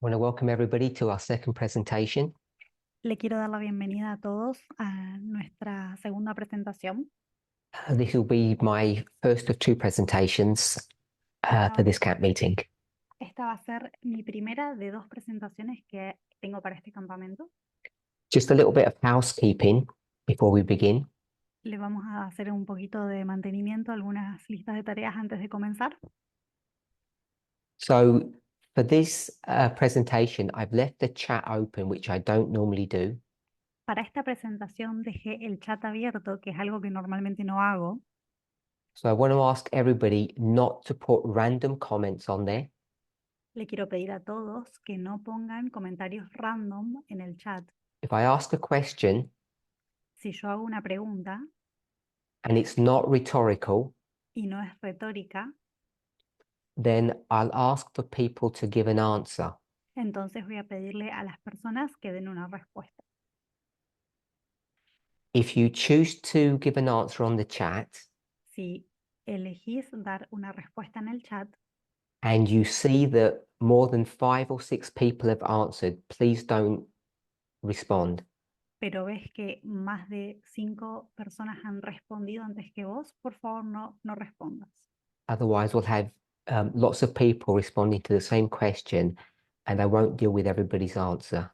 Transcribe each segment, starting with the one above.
Want to welcome everybody to our second presentation. Le quiero dar la bienvenida a todos a nuestra segunda presentación. This will be my first of two presentations for this camp meeting. Esta va a ser mi primera de dos presentaciones que tengo para este campamento. Just a little bit of housekeeping before we begin. Le vamos a hacer un poquito de mantenimiento, algunas listas de tareas antes de comenzar. So for this presentation, I've left the chat open, which I don't normally do. Para esta presentación dejé el chat abierto, que es algo que normalmente no hago. So I want to ask everybody not to put random comments on there. Le quiero pedir a todos que no pongan comentarios random en el chat. If I ask a question Si yo hago una pregunta and it's not rhetorical, y no es retórica, then I'll ask for people to give an answer. entonces voy a pedirle a las personas que den una respuesta. If you choose to give an answer on the chat Si elegís dar una respuesta en el chat and you see that more than 5 or 6 people have answered, please don't respond. pero ves que más de 5 personas han respondido antes que vos, por favor no respondas. Otherwise, we'll have lots of people responding to the same question and I won't deal with everybody's answer.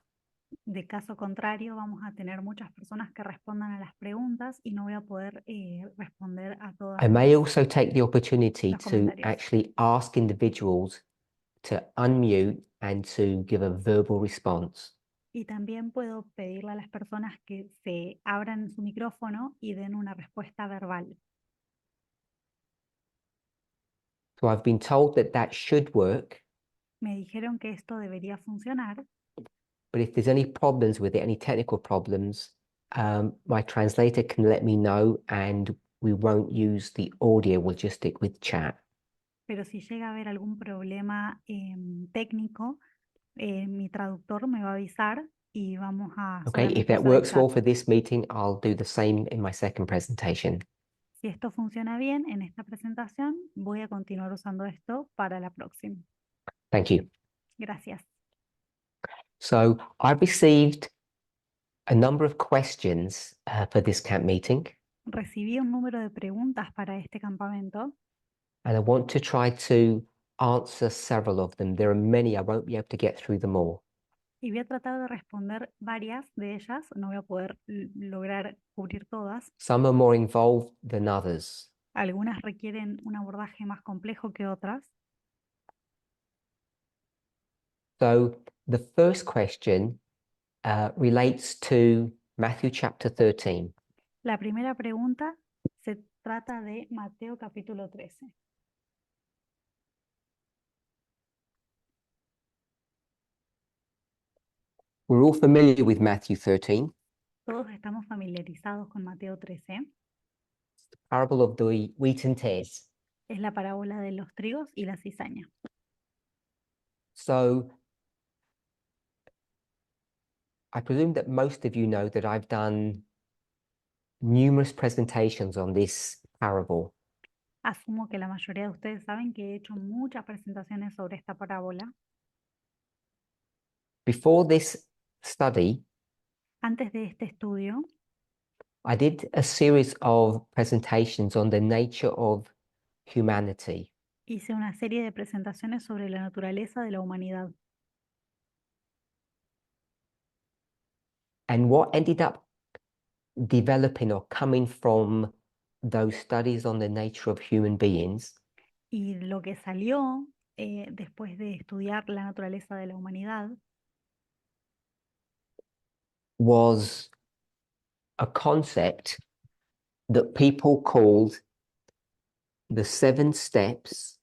De caso contrario, vamos a tener muchas personas que respondan a las preguntas y no voy a poder responder a todas I may las- also take the opportunity los to comentarios. actually ask individuals to unmute and to give a verbal response. Y también puedo pedirle a las personas que se abran su micrófono y den una respuesta verbal. So I've been told that that should work, Me dijeron que esto debería funcionar, but if there's any problems with it, any technical problems, my translator can let me know and we won't use the audio, we'll just stick with chat. pero si llega a haber algún problema técnico, mi traductor me va a avisar y vamos a Okay, if solamente that usar el works well chat. for this meeting, I'll do the same in my second presentation. Si esto funciona bien en esta presentación, voy a continuar usando esto para la próxima. Thank you. Gracias. So I've received a number of questions for this camp meeting, Recibí un número de preguntas para este campamento and I want to try to answer several of them. There are many, I won't be able to get through them all. y voy a tratar de responder varias de ellas. No voy a poder lograr cubrir todas. Some are more involved than others. Algunas requieren un abordaje más complejo que otras. So the first question relates to Matthew chapter 13. La primera pregunta se trata de Mateo capítulo 13. We're all familiar with Matthew 13, Todos estamos familiarizados con Mateo 13. parable of the wheat and tares. Es la parábola de los trigos y la cizaña. So I presume that most of you know that I've done numerous presentations on this parable. Asumo que la mayoría de ustedes saben que he hecho muchas presentaciones sobre esta parábola. Before this study, Antes de este estudio, I did a series of presentations on the nature of humanity. hice una serie de presentaciones sobre la naturaleza de la humanidad. And what ended up developing or coming from those studies on the nature of human beings Y lo que salió después de estudiar la naturaleza de la humanidad was a concept that people called the 7 steps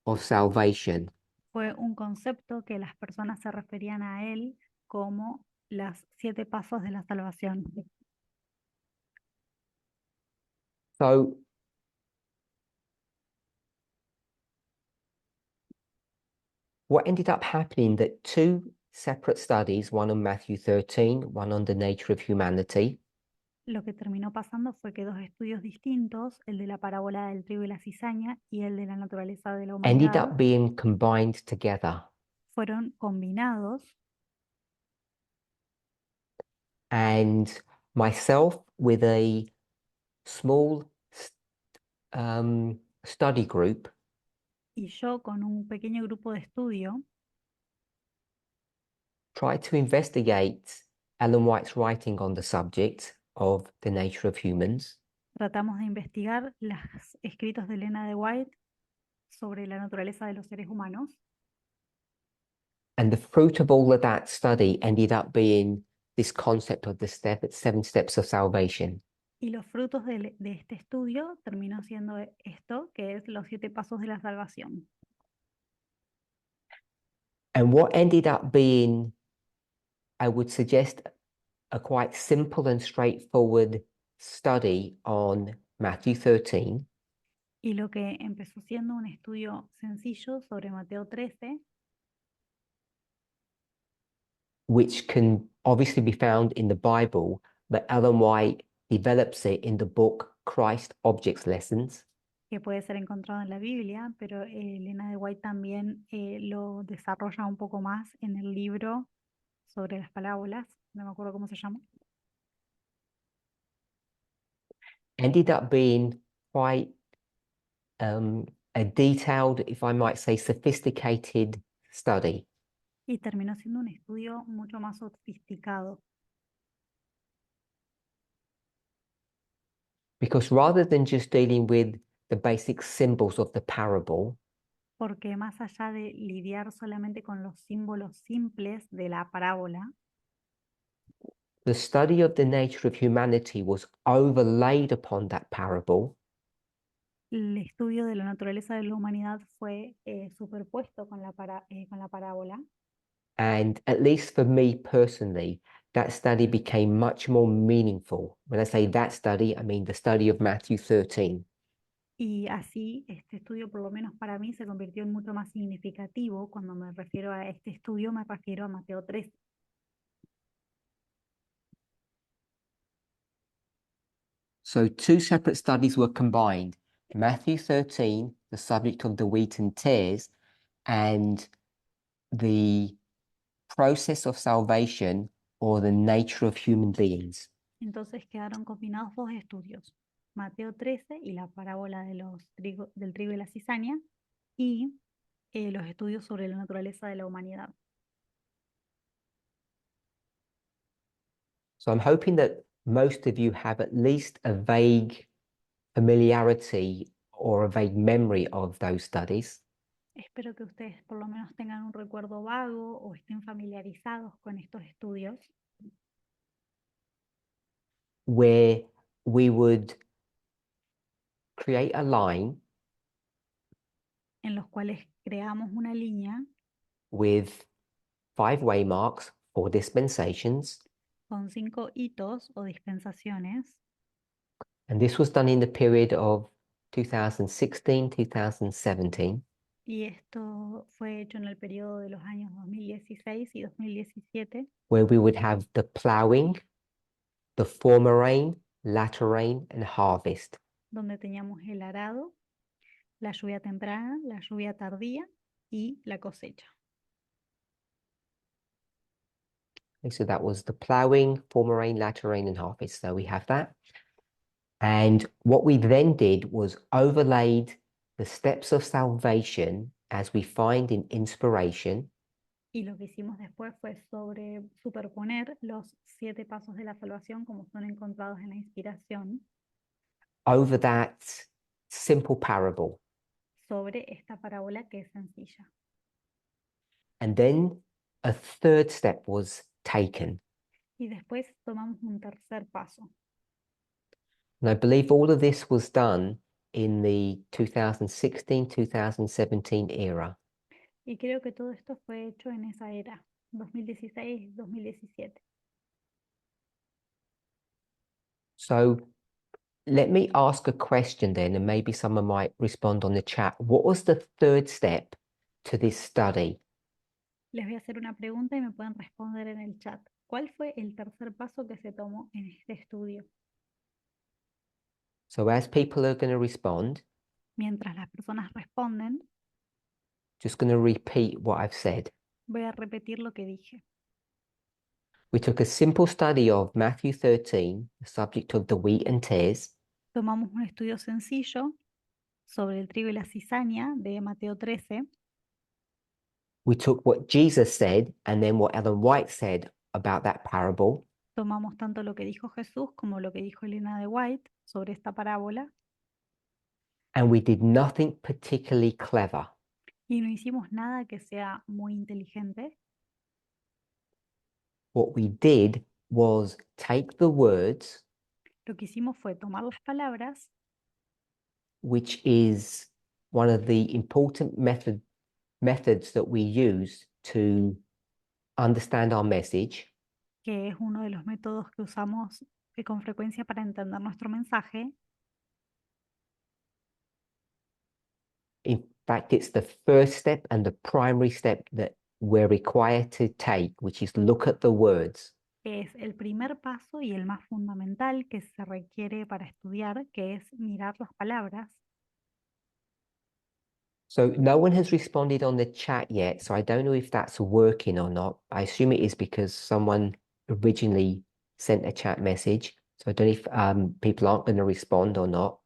of salvation. fue un concepto que las personas se referían a él como las 7 pasos de la salvación. So what ended up happening that 2 separate studies, one on Matthew 13, one on the nature of humanity, Lo que terminó pasando fue que dos estudios distintos, el de la parábola del trigo y la cizaña y el de la naturaleza de la ended humanidad, up being combined together. fueron combinados and myself with a small study group y yo con un pequeño grupo de estudio tried to investigate Ellen White's writing on the subject of the nature of humans tratamos de investigar los escritos de Elena de White sobre la naturaleza de los seres humanos and the fruit of all of that study ended up being this concept of the 7 steps of salvation. y los frutos de este estudio terminó siendo esto, que es los 7 pasos de la salvación. And what ended up being, I would suggest, a quite simple and straightforward study on Matthew 13 Y lo que empezó siendo un estudio sencillo sobre Mateo 13, which can obviously be found in the Bible, but Ellen White develops it in the book Christ Objects Lessons. que puede ser encontrado en la Biblia, pero Elena de White también lo desarrolla un poco más en el libro sobre las parábolas, no me acuerdo cómo se llama. Ended up being quite a detailed, if I might say, sophisticated study. Y terminó siendo un estudio mucho más sofisticado, Because rather than just dealing with the basic symbols of the parable, porque más allá de lidiar solamente con los símbolos simples de la parábola, the study of the nature of humanity was overlaid upon that parable el estudio de la naturaleza de la humanidad fue superpuesto con con la parábola. and at least for me personally, that study became much more meaningful. When I say that study, I mean the study of Matthew 13. Y así este estudio, por lo menos para mí, se convirtió en mucho más significativo. Cuando me refiero a este estudio, me refiero a Mateo 13. So 2 separate studies were combined. Matthew 13, the subject of the wheat and tares, and the process of salvation or the nature of human beings. Entonces quedaron combinados 2 estudios, Mateo 13 y la parábola de del trigo y la cizaña, y los estudios sobre la naturaleza de la humanidad. So I'm hoping that most of you have at least a vague familiarity or a vague memory of those studies. Espero que ustedes por lo menos tengan un recuerdo vago o estén familiarizados con estos estudios, where we would create a line en los cuales creamos una línea with 5 waymarks for dispensations. con 5 hitos o dispensaciones, And this was done in the period of 2016, 2017, y esto fue hecho en el periodo de los años 2016 y 2017, where we would have the ploughing, the former rain, latter rain, and harvest. donde teníamos el arado, la lluvia temprana, la lluvia tardía y la cosecha. Okay, so that was the ploughing, former rain, latter rain, and harvest. So we have that. And what we then did was overlaid the steps of salvation as we find in inspiration Y lo que hicimos después fue superponer los 7 pasos de la salvación como son encontrados en la inspiración over that simple parable. sobre esta parábola que es sencilla. And then a third step was taken. Y después tomamos un tercer paso. And I believe all of this was done in the 2016-2017 era. Y creo que todo esto fue hecho en esa era, 2016-2017. So let me ask a question then, and maybe someone might respond on the chat. What was the third step to this study? Les voy a hacer una pregunta y me pueden responder en el chat. ¿Cuál fue el tercer paso que se tomó en este estudio? So as people are going to respond, Mientras las personas responden, just going to repeat what I've said. Voy a repetir lo que dije. We took a simple study of Matthew 13, the subject of the wheat and tares, Tomamos un estudio sencillo sobre el trigo y la cizaña de Mateo 13. we took what Jesus said and then what Ellen White said about that parable, Tomamos tanto lo que dijo Jesús como lo que dijo Elena de White sobre esta parábola and we did nothing particularly clever. y no hicimos nada que sea muy inteligente. What we did was take the words, Lo que hicimos fue tomar las palabras, which is one of the important methods that we use to understand our message, que es uno de los métodos que usamos con frecuencia para entender nuestro mensaje. in fact, it's the first step and the primary step that we're required to take, which is look at the words. Es el primer paso y el más fundamental que se requiere para estudiar, que es mirar las palabras. So no one has responded on the chat yet, so I don't know if that's working or not. I assume it is because someone originally sent a chat message. So I don't know if people aren't going to respond or not.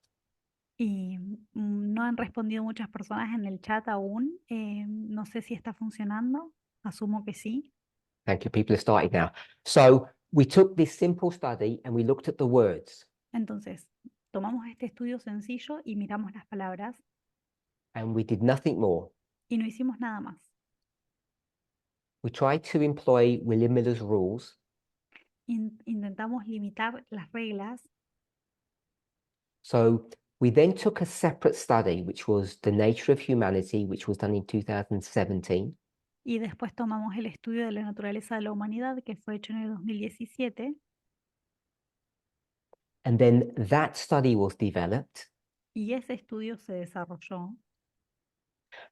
Y no han respondido muchas personas en el chat aún. No sé si está funcionando. Asumo que sí. Thank you. People have started now. So we took this simple study and we looked at the words Entonces, tomamos este estudio sencillo y miramos las palabras and we did nothing more. y no hicimos nada más. We tried to employ William Miller's rules. Intentamos limitar las reglas. So we then took a separate study, which was the nature of humanity, which was done in 2017. Y después tomamos el estudio de la naturaleza de la humanidad, que fue hecho en el 2017, And then that study was developed. y ese estudio se desarrolló.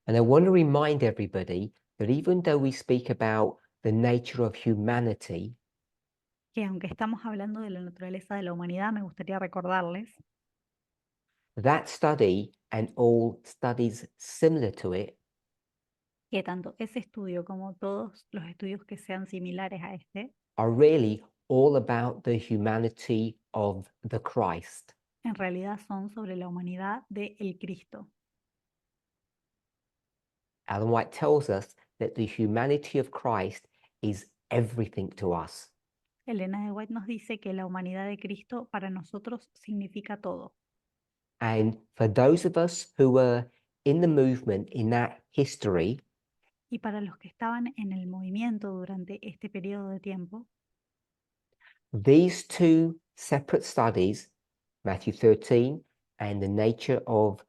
And I want to remind everybody that even though we speak about the nature of humanity, Que aunque estamos hablando de la naturaleza de la humanidad, me gustaría recordarles that study and all studies similar to it que tanto ese estudio como todos los estudios que sean similares a este, are really all about the humanity of the Christ. en realidad son sobre la humanidad de el Cristo. Ellen White tells us that the humanity of Christ is everything to us. Elena de White nos dice que la humanidad de Cristo para nosotros significa todo. And for those of us who were in the movement in that history, Y para los que estaban en el movimiento durante este periodo de tiempo, these two separate studies, Matthew 13 and the nature of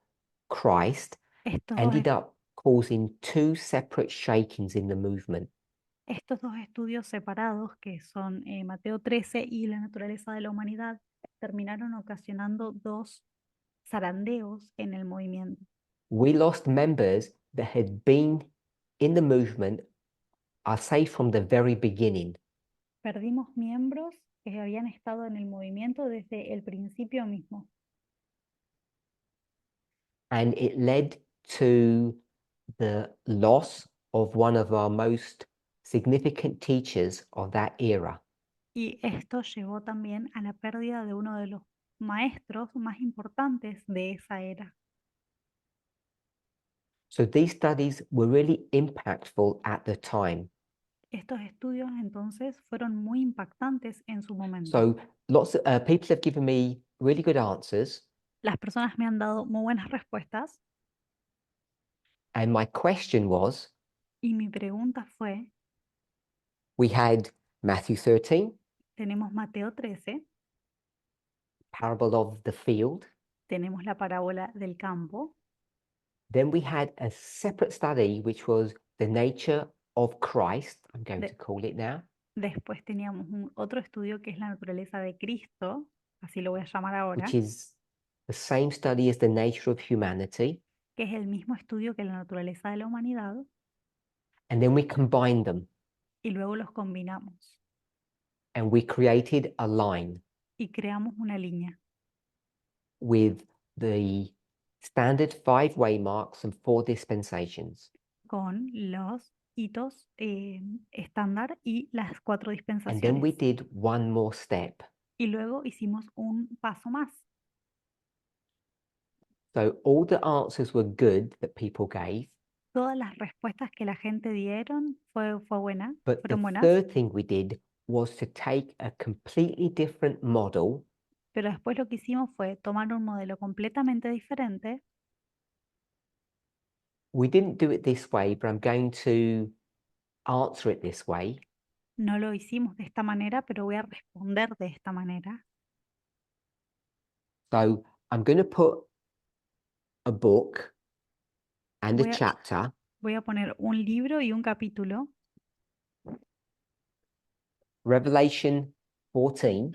Christ, estos dos, ended up causing two separate shakings in the movement. estos dos estudios separados, que son Mateo 13 y la naturaleza de la humanidad, terminaron ocasionando dos zarandeos en el movimiento. We lost members that had been in the movement, I say from the very beginning. Perdimos miembros que habían estado en el movimiento desde el principio mismo. And it led to the loss of one of our most significant teachers of that era. Y esto llevó también a la pérdida de uno de los maestros más importantes de esa era. So these studies were really impactful at the time. Estos estudios entonces fueron muy impactantes en su momento. So lots of people have given me really good answers. Las personas me han dado muy buenas respuestas And my question was, y mi pregunta fue, we had Matthew 13, tenemos Mateo 13, parable of the field. tenemos la parábola del campo, Then we had a separate study, which was the nature of Christ, I'm going De- to call it now, después teníamos otro estudio que es la naturaleza de Cristo, así lo voy a llamar ahora, which is the same study as the nature of humanity. que es el mismo estudio que la naturaleza de la humanidad, And then we combined them y luego los combinamos and we created a line y creamos una línea with the standard 5 waymarks and 4 dispensations. con los hitos estándar y las 4 And then we dispensaciones. did one more step. Y luego hicimos un paso más. So all the answers were good that people gave, Todas las respuestas que la gente dieron but the fueron buenas, third thing we did was to take a completely different model pero después lo que hicimos fue tomar un modelo completamente diferente. we didn't do it this way, but I'm going to answer it this way. No lo hicimos de esta manera, pero voy a responder de esta manera. So I'm going to put a book and a Voy a, chapter, voy a poner un libro y un capítulo, Revelation 14.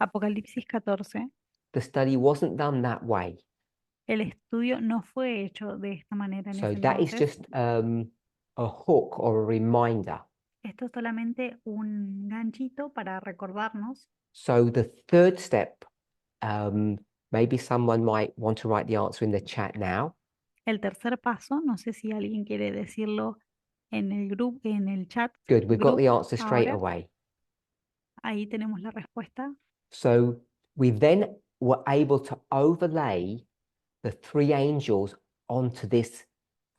Apocalipsis 14. The study wasn't done that way. El estudio no fue hecho de esta manera en So ese that is entonces. just a hook or a reminder. Esto es solamente un ganchito para recordarnos. So the third step, maybe someone might want to write the answer in the chat now. El tercer paso, no sé si alguien quiere decirlo en el grupo, en el chat Good, we've got group the answer straight ahora. away. Ahí tenemos la respuesta. So we then were able to overlay the 3 angels onto this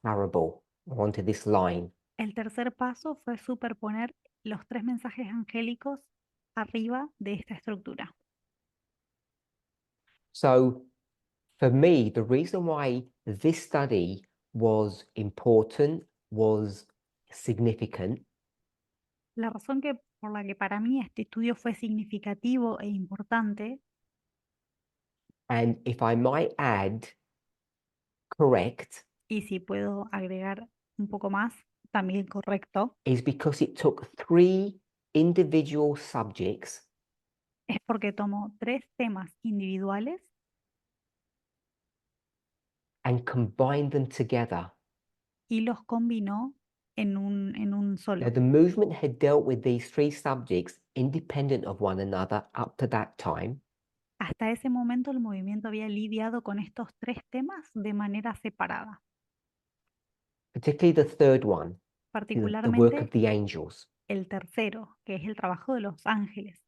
parable, or onto this line. El tercer paso fue superponer los 3 mensajes angélicos arriba de esta estructura. So for me, the reason why this study was important, was significant, La razón por la que para mí este estudio fue significativo e importante, and if I might add, correct, y si puedo agregar un poco más, también correcto, is because it took 3 individual subjects es porque tomó 3 temas individuales and combined them together. y los combinó en un Now, solo. the movement had dealt with these 3 subjects independent of one another up to that time. Hasta ese momento el movimiento había lidiado con estos 3 temas de manera separada, Particularly the third one, the work of particularmente the angels. el tercero, que es el trabajo de los ángeles.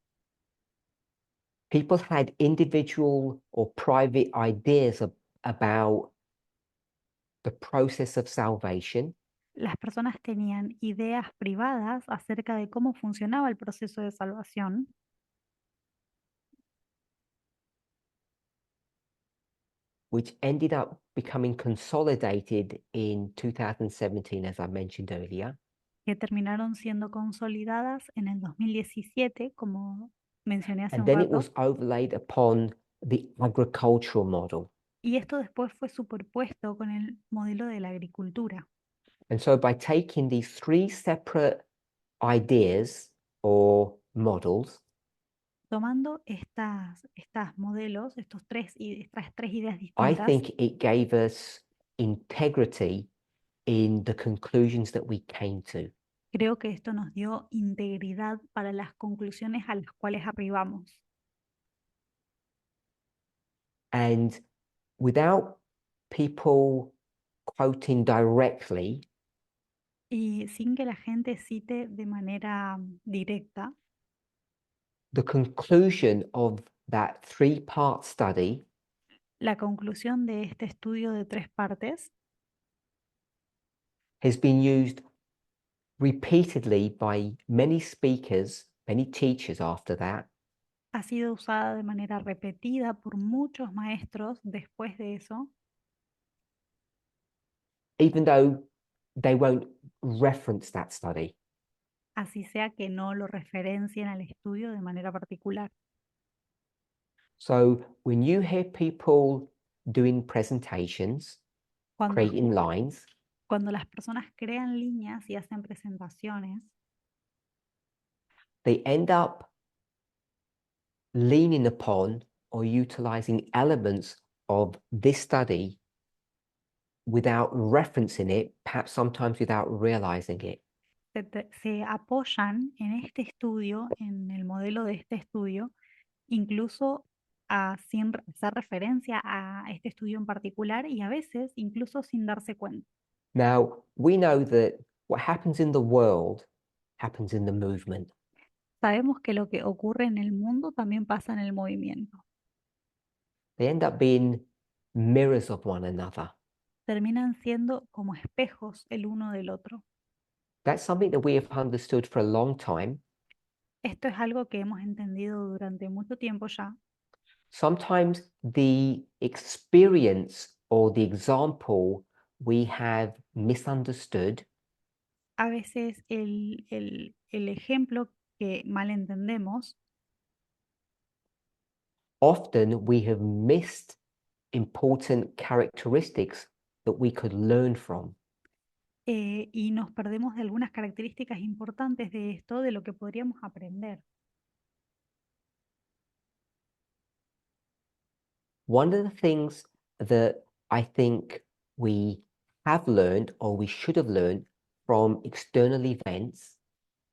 People had individual or private ideas about the process of salvation, Las personas tenían ideas privadas acerca de cómo funcionaba el proceso de salvación, which ended up becoming consolidated in 2017, as I mentioned earlier. que terminaron siendo consolidadas en el 2017, como mencioné hace And un then it rato, was overlaid upon the agricultural model. y esto después fue superpuesto con el modelo de la agricultura. And so by taking these 3 separate ideas or models, Tomando estas modelos, estas 3 ideas I distintas, think it gave us integrity in the conclusions that we came to. creo que esto nos dio integridad para las conclusiones a las cuales arribamos. And without people quoting directly, Y sin que la gente cite de manera directa, the conclusion of that 3-part study la conclusión de este estudio de 3 partes has been used repeatedly by many speakers, many teachers after that, ha sido usada de manera repetida por muchos maestros después de eso, even though they won't reference that study. así sea que no lo referencien al estudio de manera particular. So when you hear people doing presentations, Cuando, creating lines, cuando las personas crean líneas y hacen presentaciones, they end up leaning upon or utilizing elements of this study without referencing it, perhaps sometimes without realizing it. se apoyan en este estudio, en el modelo de este estudio, incluso sin hacer referencia a este estudio en particular y a veces incluso sin darse cuenta. Now, we know that what happens in the world happens in the movement. Sabemos que lo que ocurre en el mundo también pasa en el movimiento. They end up being mirrors of one another. Terminan siendo como espejos el uno del otro. That's something that we have understood for a long time. Esto es algo que hemos entendido durante mucho tiempo ya. Sometimes the experience or the example we have misunderstood. A veces el ejemplo que mal entendemos, Often we have missed important characteristics that we could learn from. y nos perdemos de algunas características importantes de esto, de lo que podríamos aprender. One of the things that I think we have learned or we should have learned from external events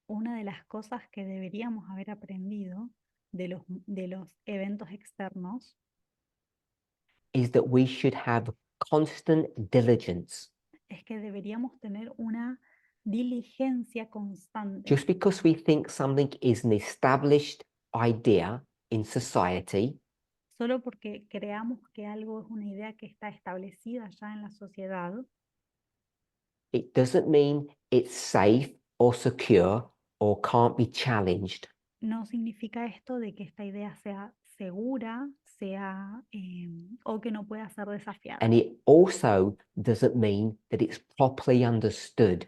Una de las cosas que deberíamos haber aprendido de los eventos externos is that we should have constant diligence. es que deberíamos tener una diligencia constante. Just because we think something is an established idea in society, Solo porque creamos que algo es una idea que está establecida ya en la sociedad, it doesn't mean it's safe or secure or can't be challenged. no significa esto de que esta idea sea segura, o que no pueda ser desafiada. And it also doesn't mean that it's properly understood.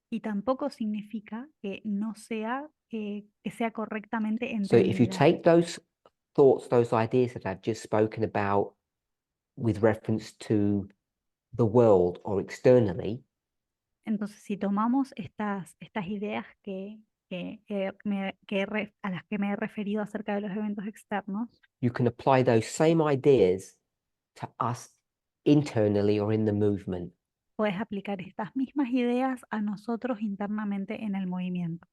Y tampoco significa que no sea, que sea correctamente So if you entendida. take those thoughts, those ideas that I've just spoken about with reference to the world or externally, Entonces, si tomamos estas ideas a las que me he referido acerca de los eventos externos, you can apply those same ideas to us internally or in the movement. puedes aplicar estas mismas ideas a nosotros internamente en el movimiento.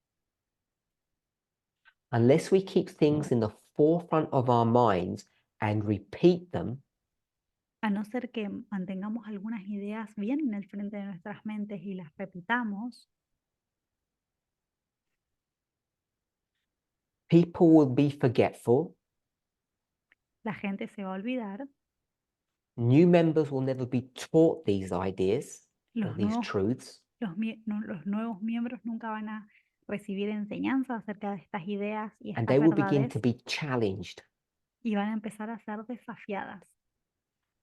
Unless we keep things in the forefront of our minds and repeat them, A no ser que mantengamos algunas ideas bien en el frente de nuestras mentes y las repitamos, people will be forgetful. la gente se va a olvidar, New members will never be taught these ideas or los these nuevos, truths. los nuevos miembros nunca van a recibir enseñanza acerca de estas ideas y And estas they will begin verdades to be challenged. y van a empezar a ser desafiadas.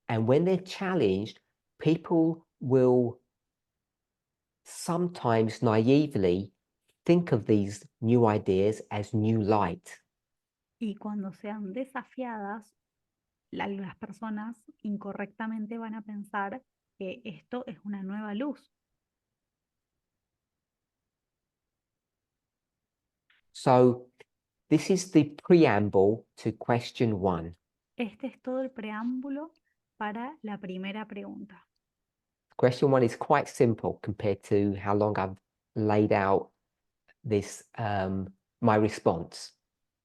And when they're challenged, people will sometimes naively think of these new ideas as new light. Y cuando sean desafiadas, las personas incorrectamente van a pensar que esto es una nueva luz. So this is the preamble to question 1. Este es todo el preámbulo para la primera pregunta. Question 1 is quite simple compared to how long I've laid out this my response.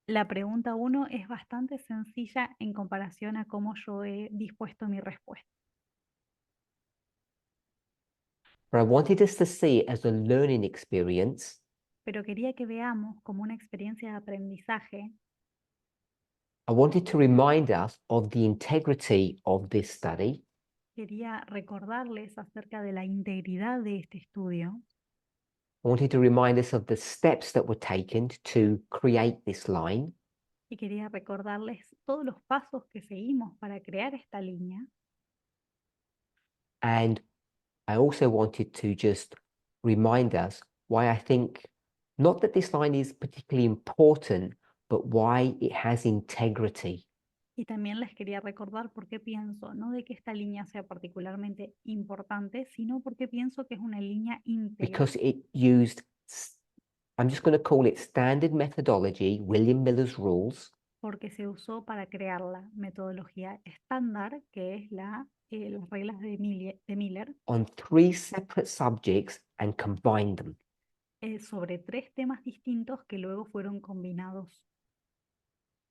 La pregunta 1 es bastante sencilla en comparación a cómo yo he dispuesto mi respuesta. But I wanted us to see it as a learning experience Pero quería que veamos como una experiencia de aprendizaje. I wanted to remind us of the integrity of this study. Quería recordarles acerca de la integridad de este estudio. I wanted to remind us of the steps that were taken to create this line. Y quería recordarles todos los pasos que seguimos para crear esta línea. And I also wanted to just remind us why I think not that this line is particularly important, but why it has integrity. Y también les quería recordar por qué pienso, no de que esta línea sea particularmente importante, sino porque pienso que es una línea íntegra. Because it used, I'm just going to call it standard methodology, William Miller's rules. Porque se usó para crear la metodología estándar, que es las reglas de Miller, On 3 separate subjects and combined them. Sobre 3 temas distintos que luego fueron combinados.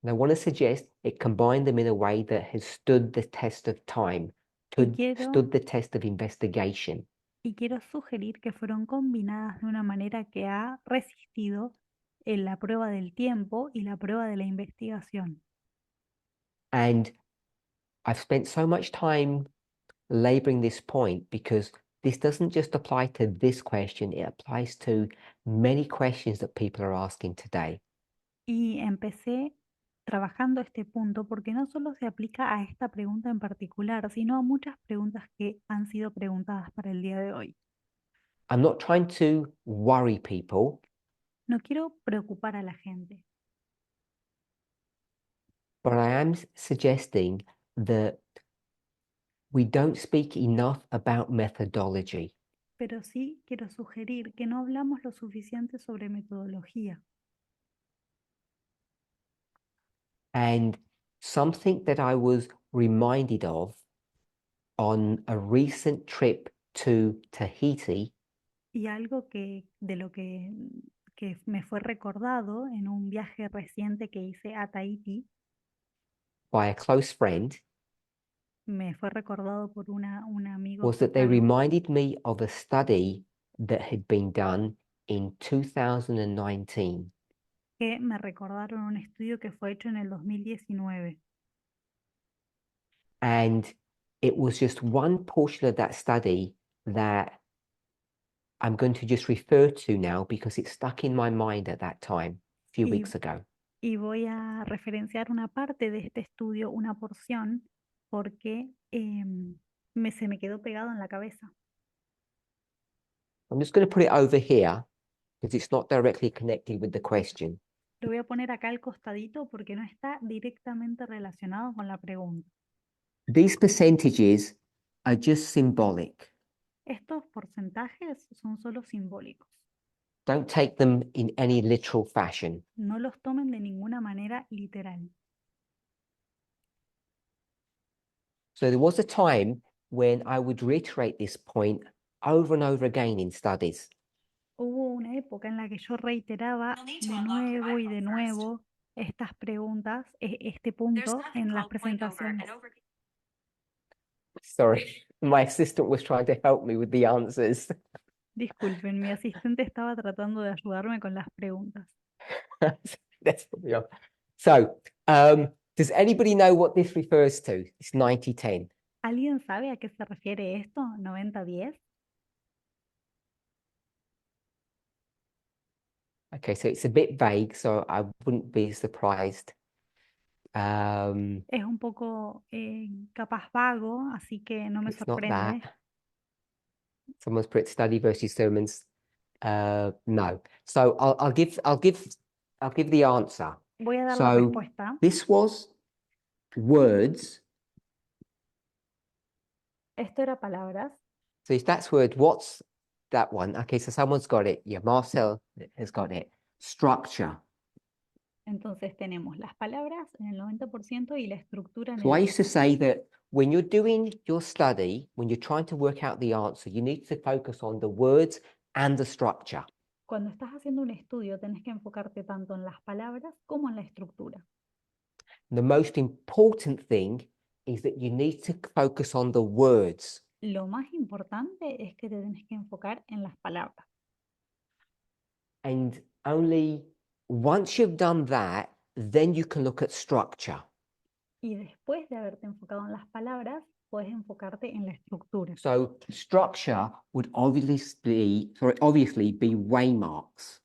And I want to suggest it combined them in a way that has stood the test of time, stood the test of investigation. y quiero sugerir que fueron combinadas de una manera que ha resistido en la prueba del tiempo y la prueba de la investigación. And I've spent so much time laboring this point because this doesn't just apply to this question, it applies to many questions that people are asking today. Y empecé trabajando este punto porque no solo se aplica a esta pregunta en particular, sino a muchas preguntas que han sido preguntadas para el día de hoy. I'm not trying to worry people, No quiero preocupar a la gente, but I am suggesting that we don't speak enough about methodology. pero sí quiero sugerir que no hablamos lo suficiente sobre metodología. And something that I was reminded of on a recent trip to Tahiti Y algo de lo que me fue recordado en un viaje reciente que hice a Tahití, by a close friend me fue recordado por un amigo was that they cercano, reminded me of a study that had been done in 2019. que me recordaron un estudio que fue hecho en el 2019. And it was just one portion of that study that I'm going to just refer to now because it stuck in my mind at that time, a few Y, weeks ago. y voy a referenciar una parte de este estudio, una porción, porque se me quedó pegado en la cabeza. I'm just going to put it over here because it's not directly connected with the question. Lo voy a poner acá al costadito porque no está directamente relacionado con la pregunta. These percentages are just symbolic. Estos porcentajes son solo simbólicos. Don't take them in any literal fashion. No los tomen de ninguna manera literal. So there was a time when I would reiterate this point over and over again in studies. Hubo una época en la que yo reiteraba de nuevo y de nuevo estas preguntas, este punto en las presentaciones. Sorry, my assistant was trying to help me with the answers. Disculpen, mi asistente estaba tratando de ayudarme con las preguntas. That's what we are. So, does anybody know what this refers to? It's 90-10. ¿Alguien sabe a qué se refiere esto? ¿90-10? Okay, so it's a bit vague, so I wouldn't be surprised. Es un poco capaz vago, así que no me It's not sorprende. that. Someone's put study versus sermons. No. So I'll give the answer. Voy a dar la So respuesta. this was words. Esto era palabras. So if that's word, what's that one? Okay, so someone's got it. Yeah, Marcel has got it. Structure. Entonces tenemos las palabras en el 90% y la estructura en So I el used to 10%. say that when you're doing your study, when you're trying to work out the answer, you need to focus on the words and the structure. Cuando estás haciendo un estudio, tenés que enfocarte tanto en las palabras como en la estructura. The most important thing is that you need to focus on the words. Lo más importante es que te tenés que enfocar en las palabras. And only once you've done that, then you can look at structure. Y después de haberte enfocado en las palabras, puedes enfocarte en la estructura. So structure would obviously be waymarks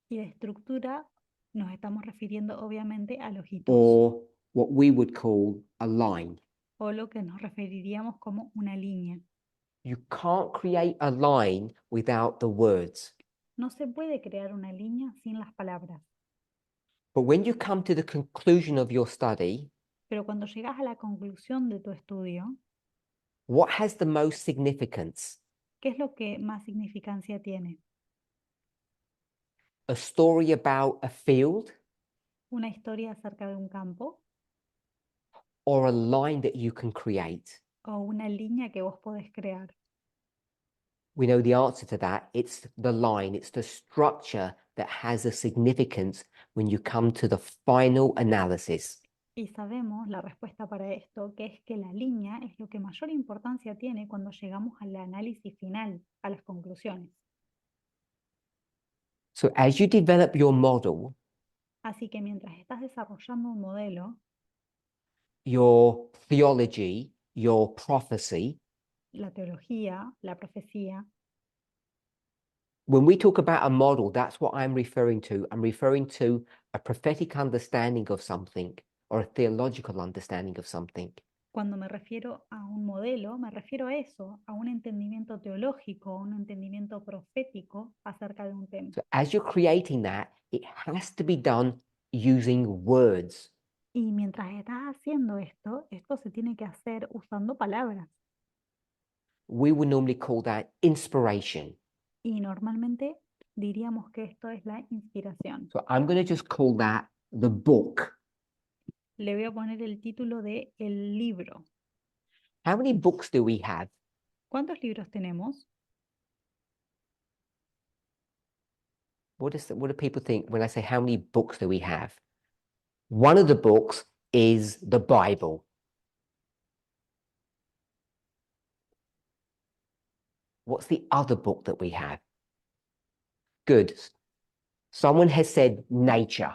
Y de estructura nos estamos refiriendo obviamente a los hitos or what we would call a line. o lo que nos referiríamos como una línea. You can't create a line without the words. No se puede crear una línea sin las palabras. But when you come to the conclusion of your study, Pero cuando llegas a la conclusión de tu estudio, what has the most significance? ¿qué es lo que más significancia tiene? A story about a field ¿Una historia acerca de un campo or a line that you can create? o una línea que vos podés crear? We know the answer to that. It's the line, it's the structure that has a significance when you come to the final analysis. Y sabemos la respuesta para esto, que es que la línea es lo que mayor importancia tiene cuando llegamos al análisis final, a las conclusiones. So as you develop your model, Así que mientras estás desarrollando un modelo, your theology, your prophecy, la teología, la profecía, when we talk about a model, that's what I'm referring to. I'm referring to a prophetic understanding of something or a theological understanding of something. cuando me refiero a un modelo, me refiero a eso, a un entendimiento teológico, un entendimiento profético acerca de un tema. So as you're creating that, it has to be done using words. Y mientras estás haciendo esto, esto se tiene que hacer usando palabras. We would normally call that inspiration. Y normalmente diríamos que esto es la inspiración. So I'm going to just call that the book. Le voy a poner el título de el libro. How many books do we have? ¿Cuántos libros tenemos? What do people think when I say how many books do we have? One of the books is the Bible. What's the other book that we have? Good. Someone has said nature,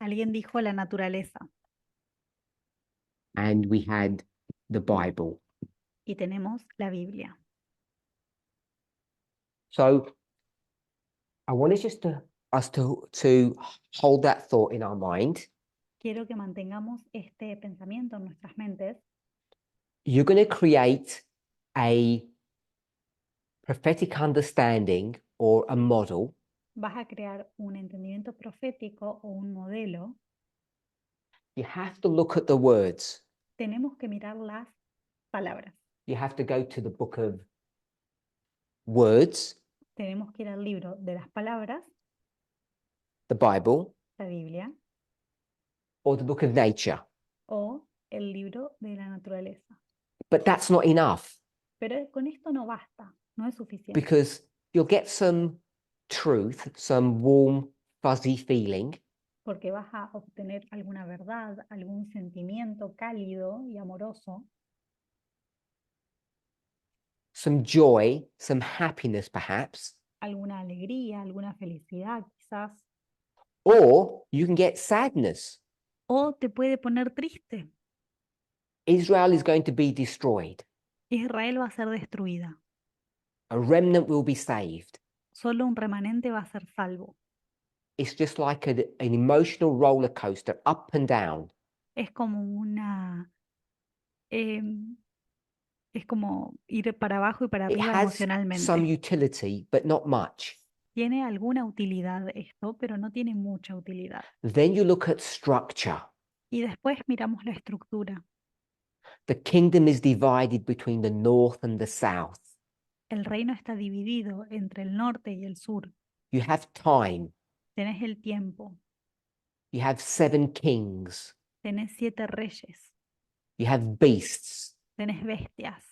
Alguien dijo la naturaleza and we had the Bible. y tenemos la Biblia. So I wanted just to hold that thought in our mind. Quiero que mantengamos este pensamiento en nuestras mentes. You're going to create a prophetic understanding or a model. Vas a crear un entendimiento profético o un modelo. You have to look at the words. Tenemos que mirar las palabras. You have to go to the book of words, Tenemos que ir al libro de las palabras, the Bible, la Biblia, or the book of nature. o el libro de la naturaleza. But that's not enough Pero con esto no basta, no es suficiente. because you'll get some truth, some warm, fuzzy feeling, Porque vas a obtener alguna verdad, algún sentimiento cálido y amoroso, some joy, some happiness, perhaps, alguna alegría, alguna felicidad quizás, or you can get sadness. o te puede poner triste. Israel is going to be destroyed. Israel va a ser destruida. A remnant will be saved. Solo un remanente va a ser salvo. It's just like an emotional roller coaster, up and down. Es como es como ir para abajo y para It arriba has some emocionalmente. utility, but not much. Tiene alguna utilidad esto, pero no tiene mucha utilidad. Then you look at structure. Y después miramos la estructura. The kingdom is divided between the north and the south. El reino está dividido entre el norte y el sur. You have time. Tenés el tiempo, You have 7 kings. tenés 7 reyes, You have beasts. tenés bestias.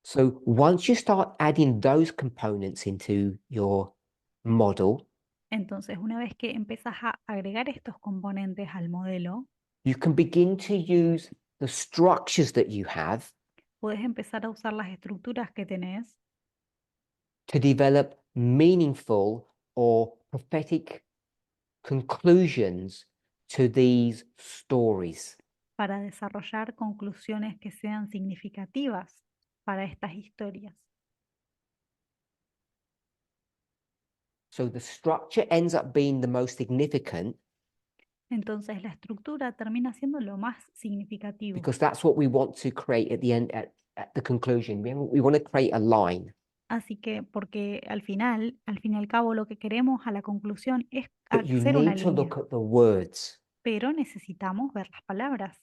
So once you start adding those components into your model, Entonces, una vez que empezás a agregar estos componentes al modelo, you can begin to use the structures that you have podés empezar a usar las estructuras que tenés to develop meaningful or prophetic conclusions to these stories. para desarrollar conclusiones que sean significativas para estas historias. So the structure ends up being the most significant Entonces, la estructura termina siendo lo más significativo, because that's what we want to create at the end, at the conclusion. We want to create a line. así que porque al final, al fin y al cabo, lo que queremos a la conclusión es But you hacer una need to línea, look at the words. pero necesitamos ver las palabras.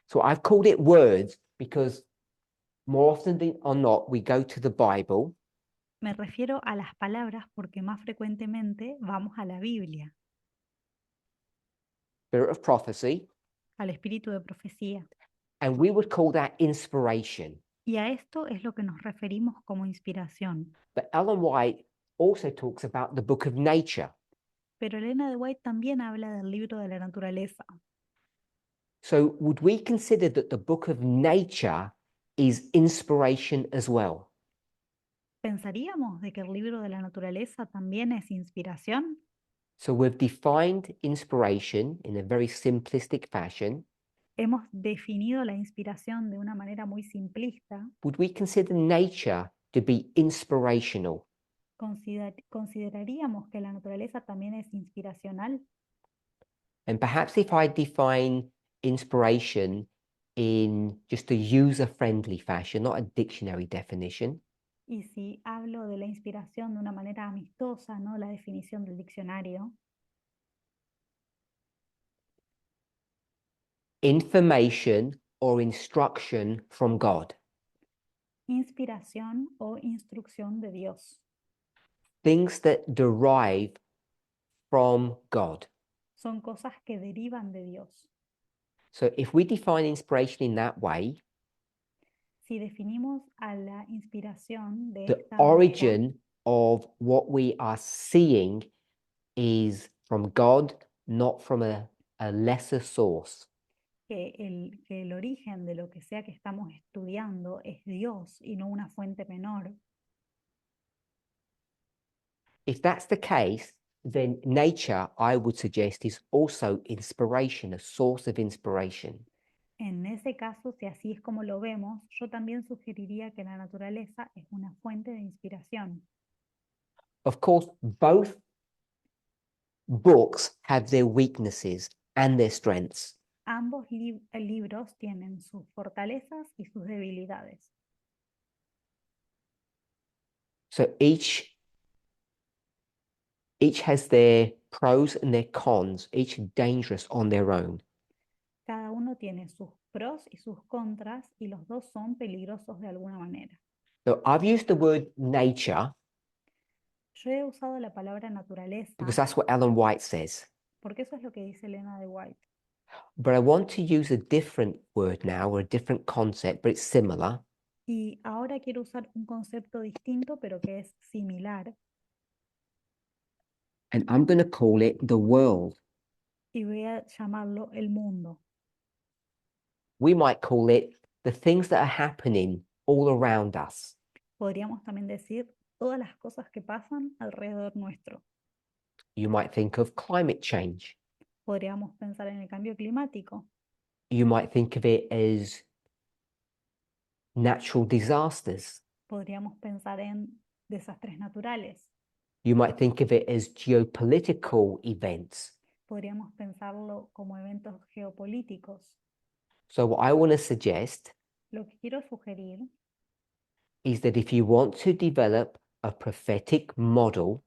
So I've called it words because more often than or not, we go to the Bible Me refiero a las palabras porque más frecuentemente vamos a la Biblia, spirit of prophecy, al espíritu de profecía. and we would call that inspiration. Y a esto es lo que nos referimos como inspiración. But Ellen White also talks about the book of nature. Pero Elena de White también habla del libro de la naturaleza. So would we consider that the book of nature is inspiration as well? ¿Pensaríamos de que el libro de la naturaleza también es inspiración? So we've defined inspiration in a very simplistic fashion. Hemos definido la inspiración de una manera muy simplista. Would we consider nature to be inspirational? ¿Consideraríamos que la naturaleza también es inspiracional? And perhaps if I define inspiration in just a user-friendly fashion, not a dictionary definition, Y si hablo de la inspiración de una manera amistosa, no la definición del diccionario, information or instruction from God, inspiración o instrucción de Dios. things that derive from God. Son cosas que derivan de Dios. So if we define inspiration in that way, Si definimos a la inspiración de the esta manera, origin of what we are seeing is from God, not from a lesser source. que el origen de lo que sea que estamos estudiando es Dios y no una fuente menor. If that's the case, then nature, I would suggest, is also inspiration, a source of inspiration. En ese caso, si así es como lo vemos, yo también sugeriría que la naturaleza es una fuente de inspiración. Of course, both books have their weaknesses and their strengths. Ambos libros tienen sus fortalezas y sus debilidades. So each has their pros and their cons, each dangerous on their own. Cada uno tiene sus pros y sus contras y los dos son peligrosos de alguna manera. So I've used the word nature Yo he usado la palabra naturaleza because that's what Ellen White says. porque eso es lo que dice Elena de White. But I want to use a different word now or a different concept, but it's similar. Y ahora quiero usar un concepto distinto, pero que es similar, And I'm going to call it the world. y voy a llamarlo el mundo. We might call it the things that are happening all around us. Podríamos también decir todas las cosas que pasan alrededor nuestro. You might think of climate change. Podríamos pensar en el cambio climático. You might think of it as natural disasters. Podríamos pensar en desastres naturales. You might think of it as geopolitical events. Podríamos pensarlo como eventos geopolíticos. So what I want to suggest Lo que quiero sugerir is that if you want to develop a prophetic model,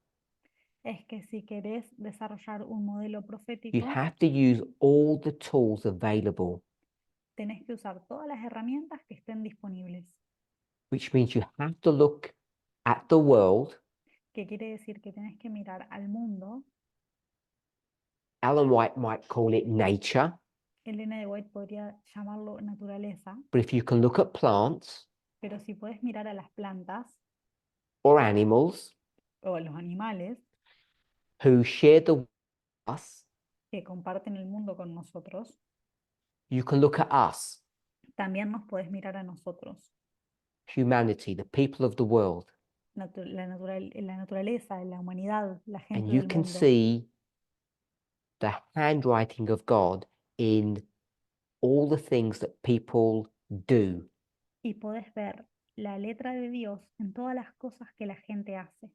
es que si querés desarrollar un modelo you profético, have to use all the tools available, tenés que usar todas las herramientas que estén disponibles. which means you have to look at the world. Que quiere decir que tenés que mirar al mundo. Ellen White might call it nature, Elena de White podría llamarlo naturaleza, but if you can look at plants pero si puedes mirar a las plantas or animals o a los animales who share the with us, que comparten el mundo con nosotros, you can look at us, también nos puedes mirar a nosotros. humanity, the people of the world, La naturaleza, la humanidad, la and gente you del can mundo. see the handwriting of God in all the things that people do. Y podés ver la letra de Dios en todas las cosas que la gente hace.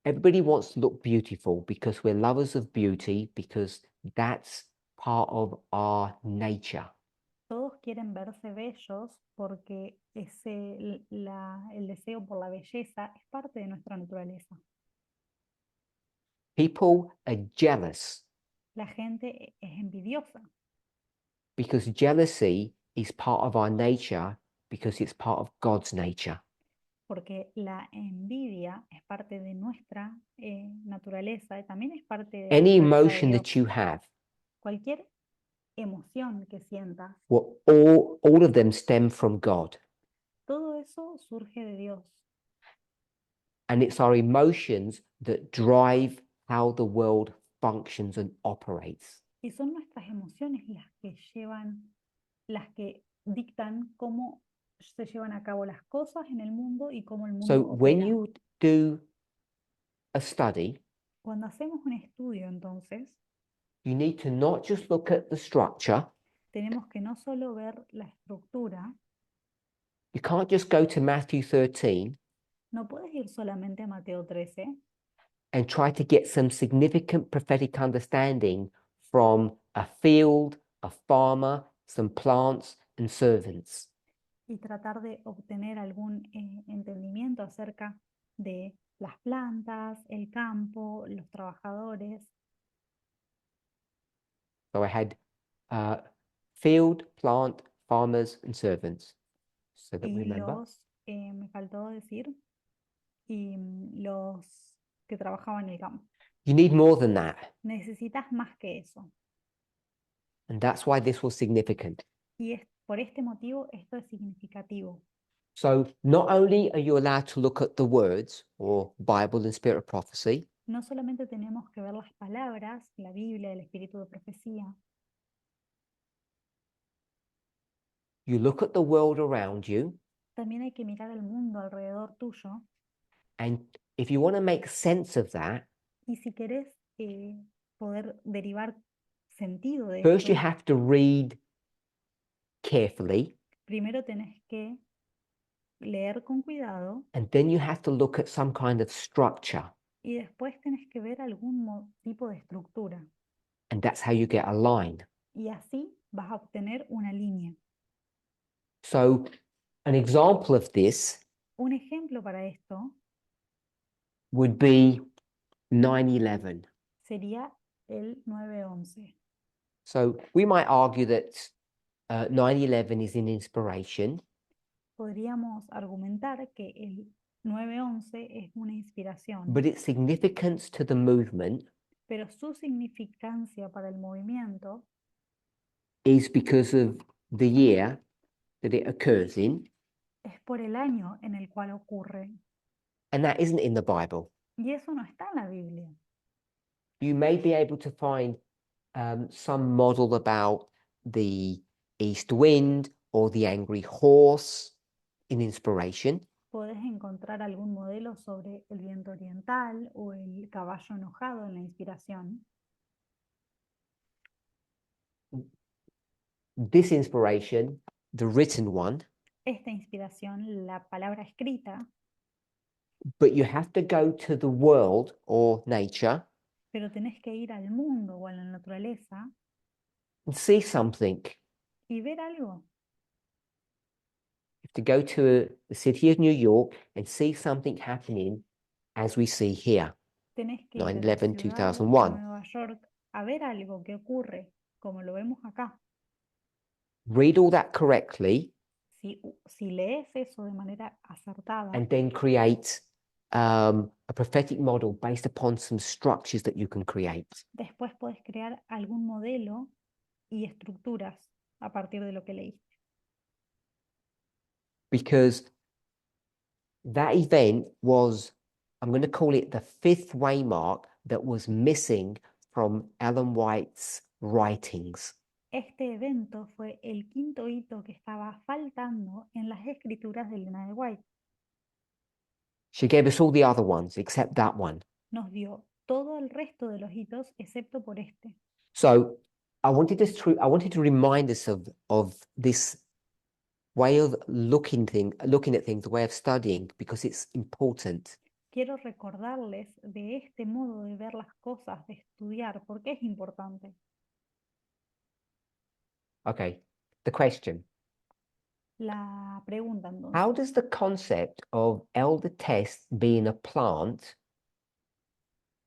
Everybody wants to look beautiful because we're lovers of beauty, because that's part of our nature. Todos quieren verse bellos porque el deseo por la belleza es parte de nuestra naturaleza. People are jealous La gente es envidiosa because jealousy is part of our nature, because it's part of God's nature. porque la envidia es parte de nuestra naturaleza y también es parte de la Any naturaleza de emotion that Dios. you have, Cualquier emoción que sientas, well, all of them stem from God. todo eso surge de Dios. And it's our emotions that drive how the world functions and operates. Y son nuestras emociones las que dictan cómo se llevan a cabo las cosas en el mundo y cómo el So mundo when opera. you do a study, Cuando hacemos un estudio, entonces, you need to not just look at the structure. tenemos que no solo ver la estructura, You can't just go to Matthew 13 no puedes ir solamente a Mateo 13 and try to get some significant prophetic understanding from a field, a farmer, some plants and servants. y tratar de obtener algún entendimiento acerca de las plantas, el campo, los trabajadores. So I had field, plant, farmers and servants. So that we Y remember. me faltó decir, los que trabajaban en el campo. You need more than that. Necesitas más que eso. And that's why this was significant. Y por este motivo esto es significativo. So not only are you allowed to look at the words or Bible and spirit of prophecy, No solamente tenemos que ver las palabras, la Biblia, el espíritu de profecía, you look at the world around you, también hay que mirar el mundo alrededor tuyo. and if you want to make sense of that, Y si querés poder derivar sentido de first you esto, have to read carefully, primero tenés que leer con cuidado and then you have to look at some kind of structure, y después tenés que ver algún tipo de estructura. and that's how you get a line. Y así vas a obtener una línea. So an example of this Un ejemplo para esto would be 9/11. sería el 9/11. So we might argue that 9/11 is an inspiration, Podríamos argumentar que el 9/11 es una inspiración, but its significance to the movement pero su significancia para el movimiento is because of the year that it occurs in, es por el año en el cual ocurre. and that isn't in the Bible. Y eso no está en la Biblia. You may be able to find some model about the east wind or the angry horse in inspiration, Podés encontrar algún modelo sobre el viento oriental o el caballo enojado en la inspiración. this inspiration, the written one, Esta inspiración, la palabra escrita, but you have to go to the world or nature pero tenés que ir al mundo o a la naturaleza and see something. y ver algo. You have to go to the city of New York and see something happening as we see here. Tenés que ir a la 9/11, ciudad de 2001. Nueva York a ver algo que ocurre, como lo vemos acá. Read all that correctly Si lees eso de manera acertada, and then create a prophetic model based upon some structures that you can create. después podés crear algún modelo y estructuras a partir de lo que leíste. Because that event was, I'm going to call it the fifth waymark that was missing from Ellen White's writings. Este evento fue el quinto hito que estaba faltando en las escrituras de Elena de White. She gave us all the other ones except that one. Nos dio todo el resto de los hitos excepto por este. So I wanted to remind us of this way of looking at things, the way of studying, because it's important. Quiero recordarles de este modo de ver las cosas, de estudiar, porque es importante. Okay, the question. La pregunta entonces, How does the concept of elder test being a plant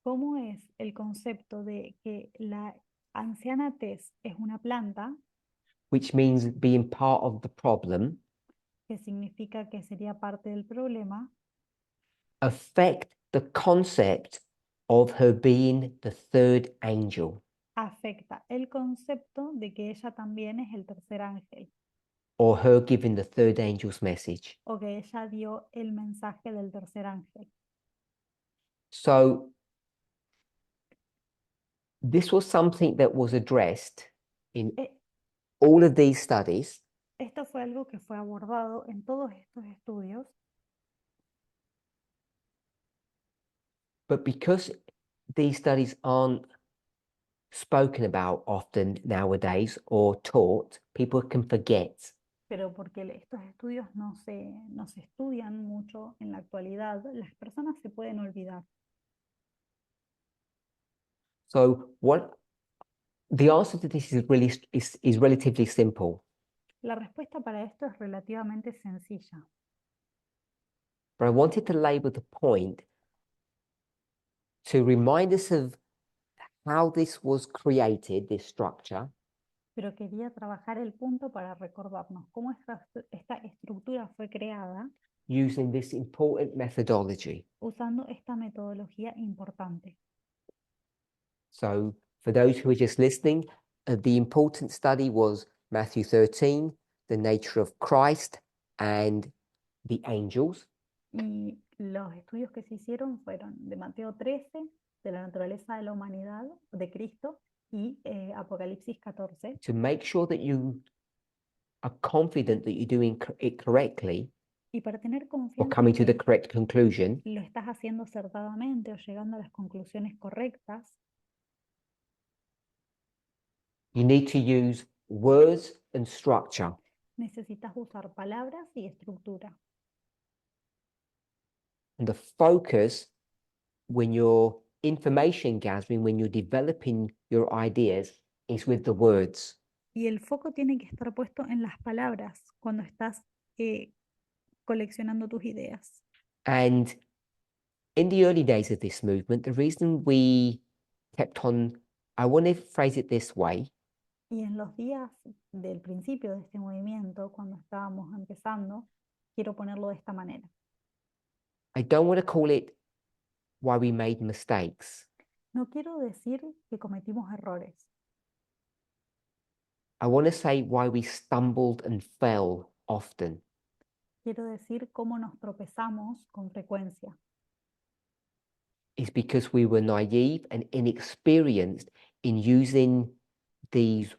¿cómo es el concepto de que la anciana tez es una planta, which means being part of the problem, que significa que sería parte del problema, affect the concept of her being the third angel afecta el concepto de que ella también es el tercer ángel or her giving the third angel's message? o que ella dio el mensaje del tercer ángel? So This was something that was addressed in Eh, all of these studies, Esto fue algo que fue abordado en todos estos estudios, but because these studies aren't spoken about often nowadays or taught, people can forget. pero porque estos estudios no se estudian mucho en la actualidad, las personas se pueden olvidar. So what the answer to this is relatively simple, La respuesta para esto es relativamente sencilla, but I wanted to label the point to remind us of how this was created, this structure, pero quería trabajar el punto para recordarnos cómo esta estructura fue creada using this important methodology. usando esta metodología importante. So for those who are just listening, the important study was Matthew 13, the nature of Christ and the angels. Y los estudios que se hicieron fueron de Mateo 13, de la naturaleza de la humanidad, de Cristo, y Apocalipsis 14, To make sure that you are confident that you're doing it correctly y para tener or confianza coming to the que correct conclusion, lo estás haciendo acertadamente o llegando a las conclusiones correctas, you need to use words and structure. necesitas usar palabras y estructura. And the focus when you're information gathering, when you're developing your ideas, is with the words. Y el foco tiene que estar puesto en las palabras cuando estás coleccionando tus ideas. And in the early days of this movement, the reason we kept on, I want to phrase it this way, Y en los días del principio de este movimiento, cuando estábamos empezando, quiero ponerlo de esta manera. I don't want to call it why we made mistakes. No quiero decir que cometimos errores. I want to say why we stumbled and fell often. Quiero decir cómo nos tropezamos con frecuencia. Is because we were naive and inexperienced in using these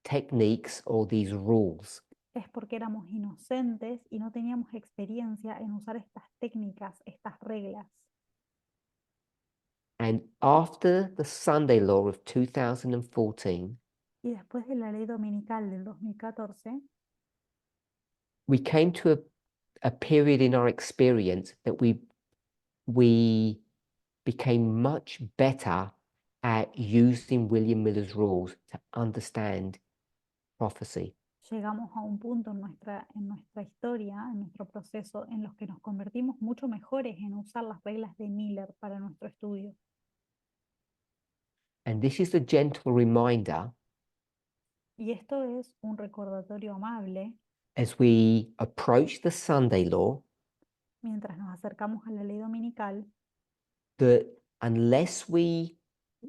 techniques or these rules. Es porque éramos inocentes y no teníamos experiencia en usar estas técnicas, estas reglas. And after the Sunday law of 2014, Y después de la ley dominical del 2014, we came to a period in our experience that we became much better at using William Miller's rules to understand prophecy. llegamos a un punto en nuestra historia, en nuestro proceso, en los que nos convertimos mucho mejores en usar las reglas de Miller para nuestro estudio. And this is a gentle reminder Y esto es un recordatorio amable as we approach the Sunday law mientras nos acercamos a la ley dominical, that unless we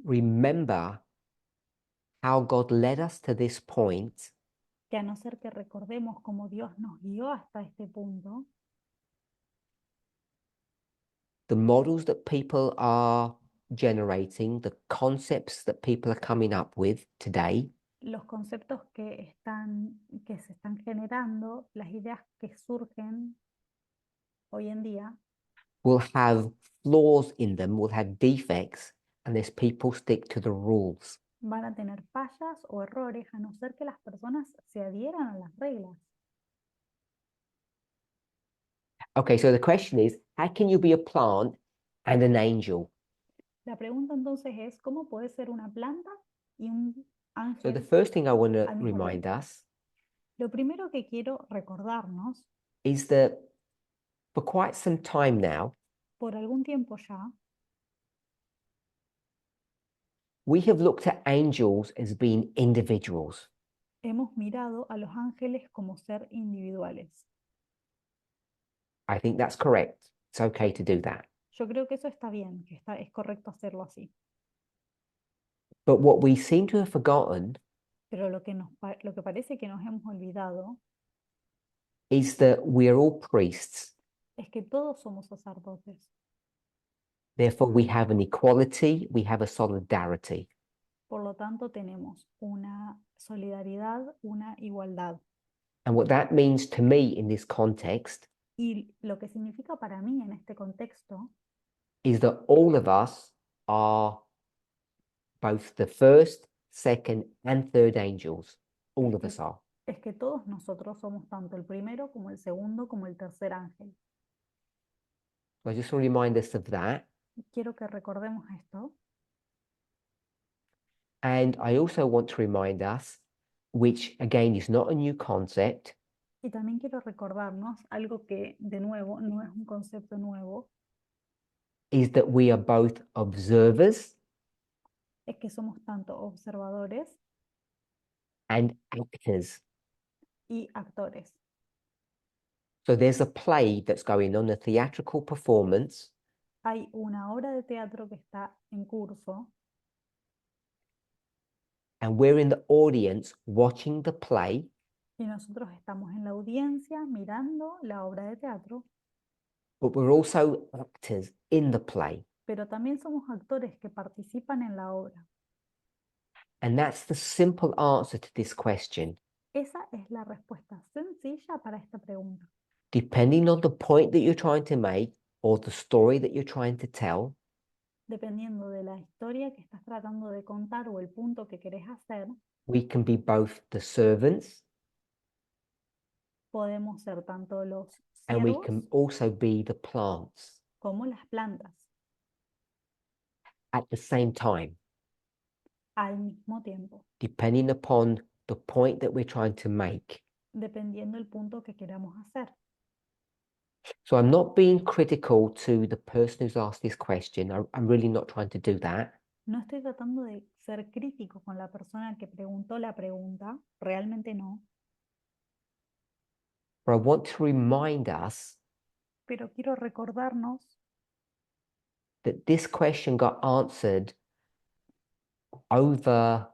remember how God led us to this point, que a no ser que recordemos cómo Dios nos guió hasta este punto, the models that people are generating, the concepts that people are coming up with today, los conceptos que se están generando, las ideas que surgen hoy en día, will have flaws in them, will have defects, unless people stick to the rules. van a tener fallas o errores a no ser que las personas se adhieran a las reglas. Okay, so the question is, how can you be a plant and an angel? La pregunta entonces es, ¿cómo puede ser una planta y un So the ángel first thing I want to al mismo remind tiempo? us Lo primero que quiero recordarnos, is that for quite some time now, por algún tiempo ya, we have looked at angels as being individuals. hemos mirado a los ángeles como ser individuales. I think that's correct. It's okay to do that. Yo creo que eso está bien, es correcto hacerlo así. But what we seem to have forgotten Pero lo que parece que nos hemos olvidado is that we are all priests. es que todos somos sacerdotes. Therefore, we have an equality, we have a solidarity. Por lo tanto, tenemos una solidaridad, una igualdad. And what that means to me in this context Y lo que significa para mí en este contexto is that all of us are both the first, second, and third angels. All of us are. es que todos nosotros somos tanto el primero como el segundo como el tercer ángel. So I just want to remind us of that. Quiero que recordemos esto. And I also want to remind us, which again is not a new concept, Y también quiero recordarnos algo que, de nuevo, no es un concepto nuevo, is that we are both observers es que somos tanto observadores and actors. y actores. So there's a play that's going on, a theatrical performance, Hay una obra de teatro que está en curso and we're in the audience watching the play, y nosotros estamos en la audiencia mirando la obra de teatro, but we're also actors in the play. pero también somos actores que participan en la obra. And that's the simple answer to this question. Esa es la respuesta sencilla para esta pregunta. Depending on the point that you're trying to make or the story that you're trying to tell, Dependiendo de la historia que estás tratando de contar o el punto que querés hacer, we can be both the servants podemos ser tanto los and we siervos can also be the plants como las plantas at the same time, al mismo tiempo, depending upon the point that we're trying to make. dependiendo el punto que queramos hacer. So I'm not being critical to the person who's asked this question. I'm really not trying to do that. No estoy tratando de ser crítico con la persona que preguntó la pregunta, realmente no, But I want to remind us pero quiero recordarnos that this question got answered over,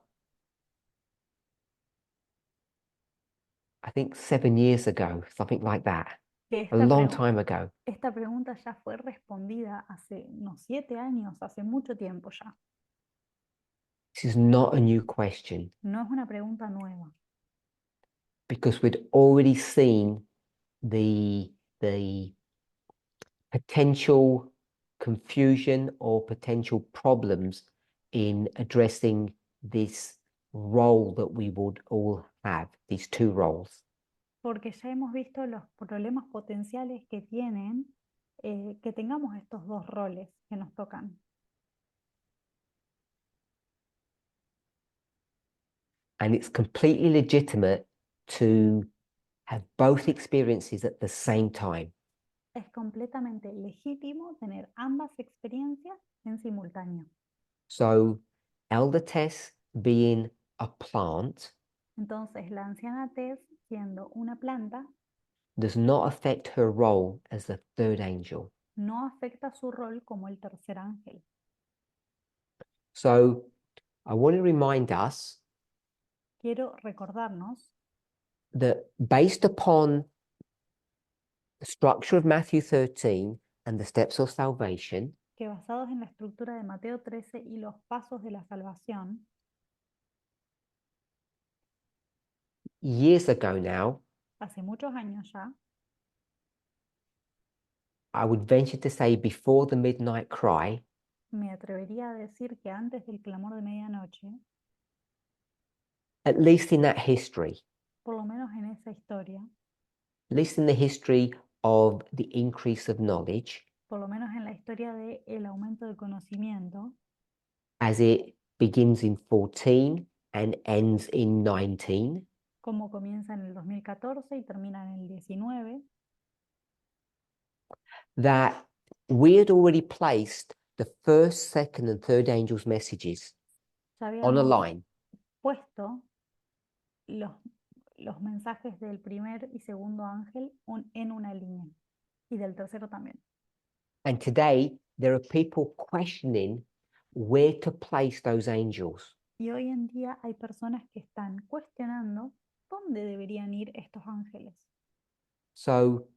I think, 7 years ago, something like that, que a long time ago. esta pregunta ya fue respondida hace unos 7 años, hace mucho tiempo ya. This is not a new question No es una pregunta nueva, because we'd already seen the potential confusion or potential problems in addressing this role that we would all have, these two roles. porque ya hemos visto los problemas potenciales que tienen que tengamos estos dos roles que nos tocan. And it's completely legitimate to have both experiences at the same time. Es completamente legítimo tener ambas experiencias en simultáneo. So, Elder Tess being a plant Entonces, la anciana Tess, siendo una planta, does not affect her role as the third angel. no afecta su rol como el tercer ángel. So, I want to remind us Quiero recordarnos that based upon the structure of Matthew 13 and the steps of salvation, que basados en la estructura de Mateo 13 y los pasos de la salvación, years ago now, hace muchos años ya, I would venture to say before the midnight cry, me atrevería a decir que antes del clamor de medianoche, at least in that history, por lo menos en esa historia, at least in the history of the increase of knowledge, por lo menos en la historia del aumento del conocimiento, as it begins in 14 and ends in 19, como comienza en el 2014 y termina en el 19, that we had already placed the first, second, and third angels' messages ya on a habíamos line. puesto los, los mensajes del primer y segundo ángel en una línea y del tercero también. And today, there are people questioning where to place those angels. Y hoy en día hay personas que están cuestionando dónde deberían ir estos ángeles. So,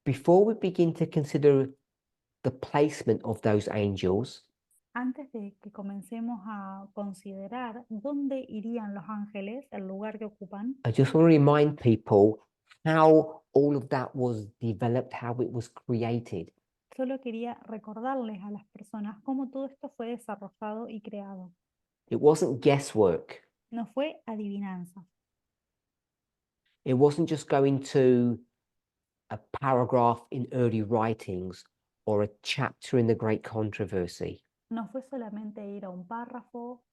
before we begin to consider the placement of those angels, Antes de que comencemos a considerar dónde irían los ángeles, el lugar que ocupan, I just want to remind people how all of that was developed, how it was created. solo quería recordarles a las personas cómo todo esto fue desarrollado y creado. It wasn't guesswork. No fue adivinanza. It wasn't just going to a paragraph in early writings or a chapter in the Great Controversy. No fue solamente ir a un párrafo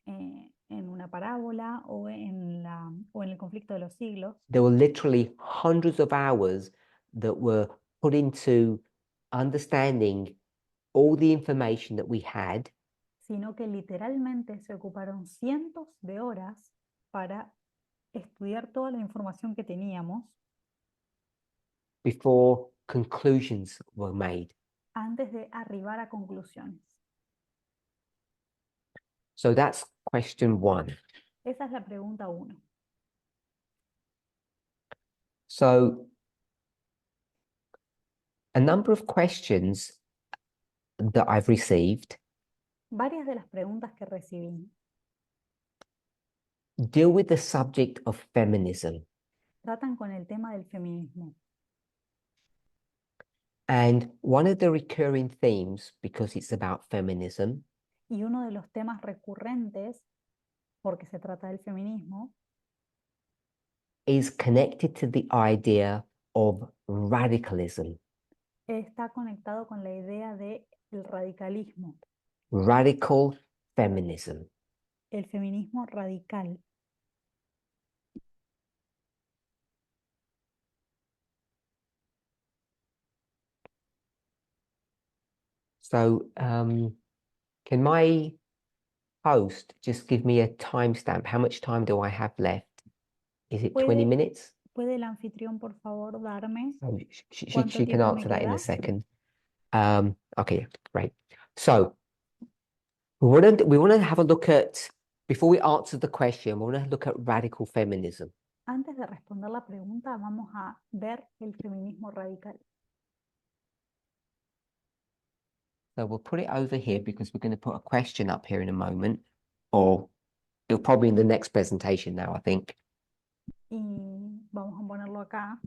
en una parábola o en el conflicto de los siglos, There were literally hundreds of hours that were put into understanding all the information that we had sino que literalmente se ocuparon cientos de horas para estudiar toda la información que teníamos before conclusions were made. antes de arribar a conclusiones. So that's question one. Esa es la pregunta 1. So a number of questions that I've received Varias de las preguntas que recibí deal with the subject of feminism. tratan con el tema del feminismo. And one of the recurring themes, because it's about feminism, Y uno de los temas recurrentes, porque se trata del feminismo, is connected to the idea of radicalism. está conectado con la idea de el radicalismo, Radical feminism. el feminismo radical. So can my host just give me a timestamp? How much time do I have left? Is it 20 minutes? ¿Puede el anfitrión, por favor, darme Oh, cuánto she can tiempo me answer that in a queda? second. Okay, great. So we want to have a look at, before we answer the question, we want to look at radical feminism. Antes de responder la pregunta, vamos a ver el feminismo radical. So we'll put it over here because we're going to put a question up here in a moment, or it'll probably in the next presentation now, I think. Y vamos a ponerlo acá.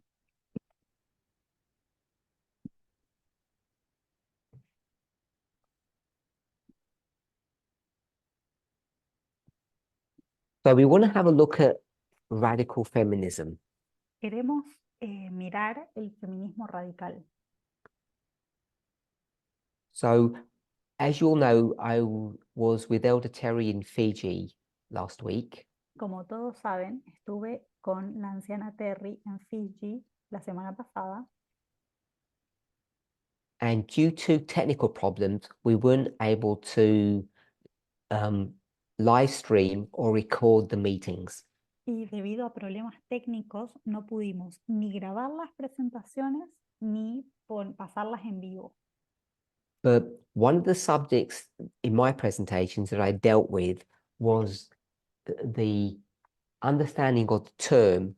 So we want to have a look at radical feminism. Queremos mirar el feminismo radical. So as you all know, I was with Elder Terry in Fiji last week. Como todos saben, estuve con la anciana Terry en Fiji la semana pasada And due to technical problems, we weren't able to live stream or record the meetings. y debido a problemas técnicos no pudimos ni grabar las presentaciones ni pasarlas en vivo. But one of the subjects in my presentations that I dealt with was the understanding of the term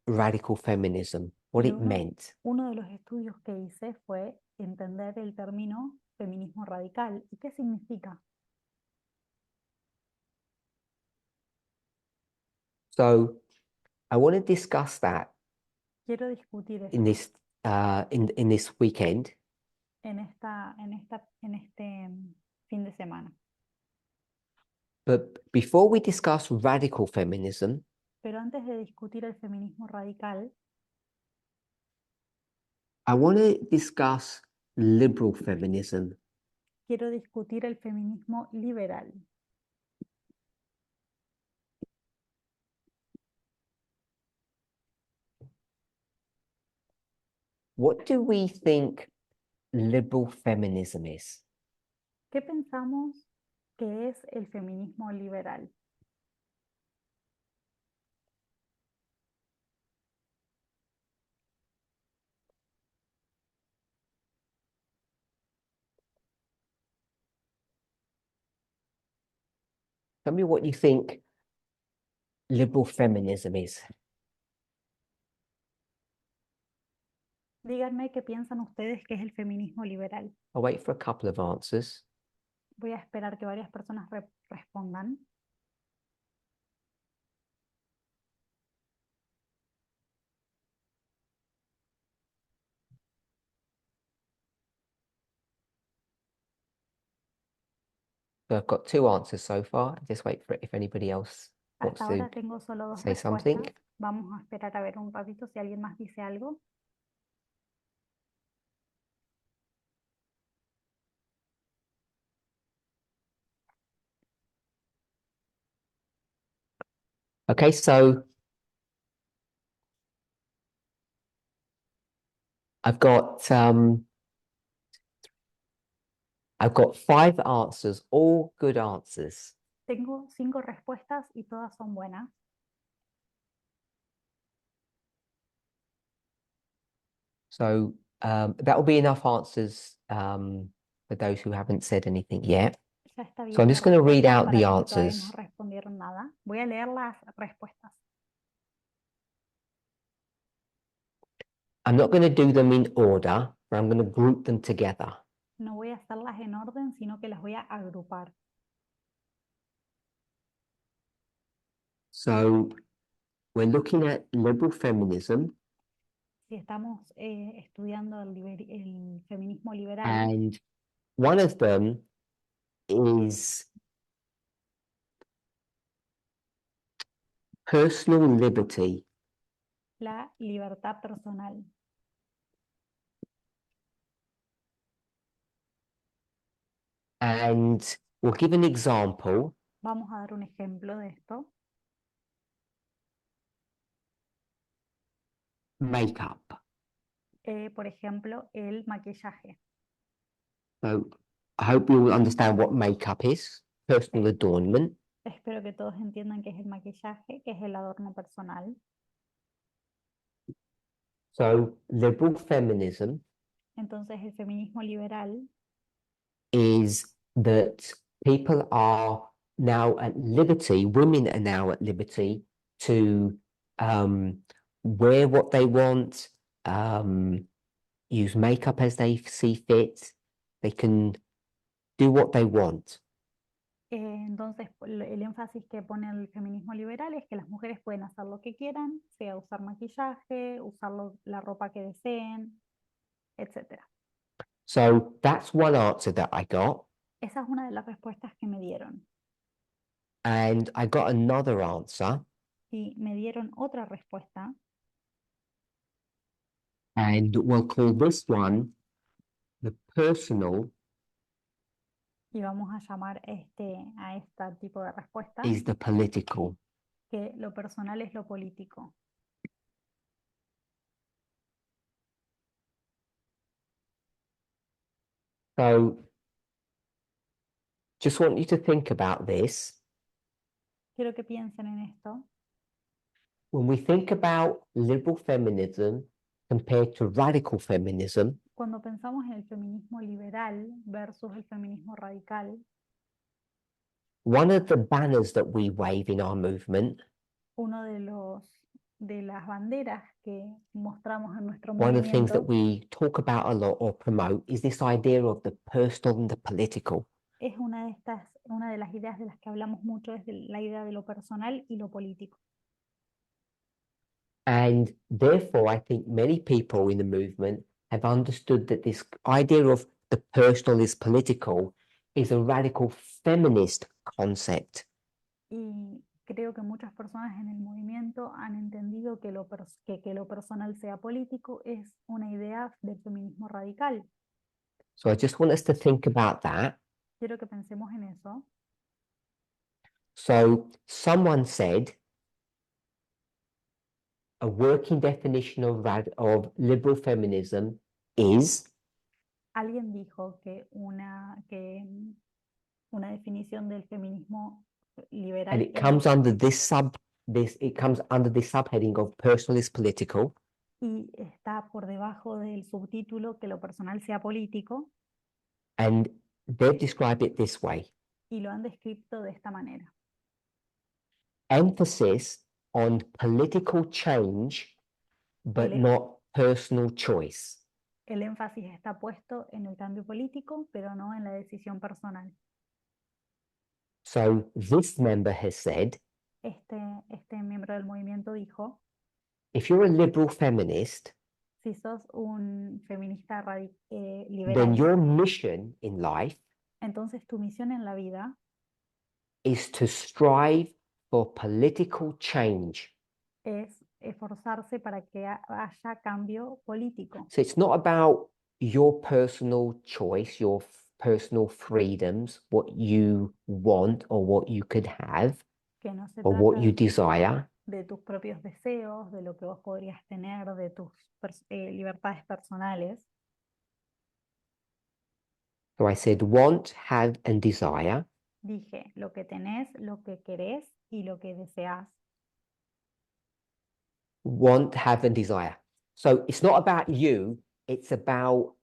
radical feminism, what Y it meant. uno de los estudios que hice fue entender el término feminismo radical y qué significa. So I want to discuss that Quiero discutir in esto this in this weekend. en este fin de semana. But before we discuss radical feminism, Pero antes de discutir el feminismo radical, I want to discuss liberal feminism. quiero discutir el feminismo liberal. What do we think liberal feminism is? ¿Qué pensamos que es el feminismo liberal? Tell me what you think liberal feminism is. Díganme qué piensan ustedes que es el feminismo liberal. I'll wait for a couple of answers. Voy a esperar que varias personas respondan. So I've got two answers so far. Just wait for it if anybody else wants Hasta to ahora tengo solo dos say something. respuestas. Vamos a esperar a ver un ratito si alguien más dice algo. Okay, so I've got 5 answers, all good answers. Tengo 5 respuestas y todas son buenas. So that will be enough answers for those who haven't said anything yet. Ya está So I'm bien de just going to read respuestas out para the los que todavía no answers. respondieron nada. Voy a leer las respuestas. I'm not going to do them in order, but I'm going to group them together. No voy a hacerlas en orden, sino que las voy a agrupar. So we're looking at liberal feminism, Si estamos estudiando el feminismo liberal, and one of them is personal liberty. la libertad personal. And we'll give an example. Vamos a dar un ejemplo de esto. Makeup. Por ejemplo, el maquillaje. So I hope you all understand what makeup is. Personal adornment. Espero que todos entiendan qué es el maquillaje, que es el adorno personal. So liberal feminism Entonces, el feminismo liberal is that people are now at liberty, women are now at liberty to wear what they want, use makeup as they see fit. They can do what they want. Entonces, el énfasis que pone el feminismo liberal es que las mujeres pueden hacer lo que quieran, sea usar maquillaje, usar la ropa que deseen, etc. So that's one answer that I got. Esa es una de las respuestas que me dieron. And I got another answer. Y me dieron otra respuesta. And we'll call this one the personal Y vamos a llamar a este tipo de respuesta is the political. que lo personal es lo político. So just want you to think about this. Quiero que piensen en esto. When we think about liberal feminism compared to radical feminism, Cuando pensamos en el feminismo liberal versus el feminismo radical, one of the banners that we wave in our movement, uno de las banderas que mostramos en nuestro one of the things that movimiento we talk about a lot or promote is this idea of the personal and the political. es una de las ideas de las que hablamos mucho, es la idea de lo personal y lo político. And therefore, I think many people in the movement have understood that this idea of the personal is political is a radical feminist concept. Y creo que muchas personas en el movimiento han entendido que que lo personal sea político es una idea del feminismo radical. So I just want us to think about that. Quiero que pensemos en eso. So someone said a working definition of liberal feminism is, Alguien dijo que una definición del feminismo and liberal it comes under it comes under this subheading of personal is political. y está por debajo del subtítulo que lo personal sea político, And they've described it this way: y lo han descrito de esta manera. emphasis on political change, but El, not personal choice. el énfasis está puesto en el cambio político, pero no en la decisión personal. So this member has said, Este miembro del movimiento dijo, if you're a liberal feminist, si sos un feminista then liberal, your mission in life entonces tu misión en la vida is to strive for political change. es esforzarse para que haya cambio político, So it's not about your personal choice, your personal freedoms, what you want or what you could have que no se or what you trata desire. de tus propios deseos, de lo que vos podrías tener, de tus libertades personales. So I said want, have, and desire. Dije lo que tenés, lo que querés y lo que deseás. Want, have, and desire. So it's not about you, it's about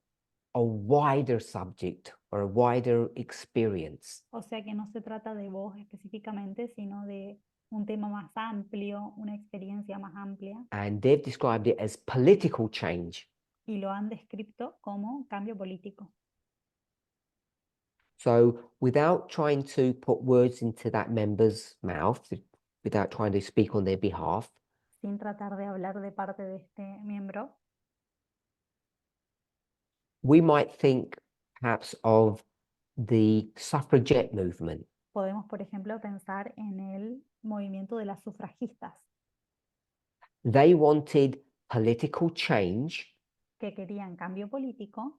a wider subject or a wider experience. O sea que no se trata de vos específicamente, sino de un tema más amplio, una experiencia más amplia, And they've described it as political change. y lo han descrito como cambio político. So without trying to put words into that member's mouth, without trying to speak on their behalf, Sin tratar de hablar de parte de este miembro, we might think perhaps of the suffragette movement. podemos, por ejemplo, pensar en el movimiento de las sufragistas, They wanted political change, que querían cambio político,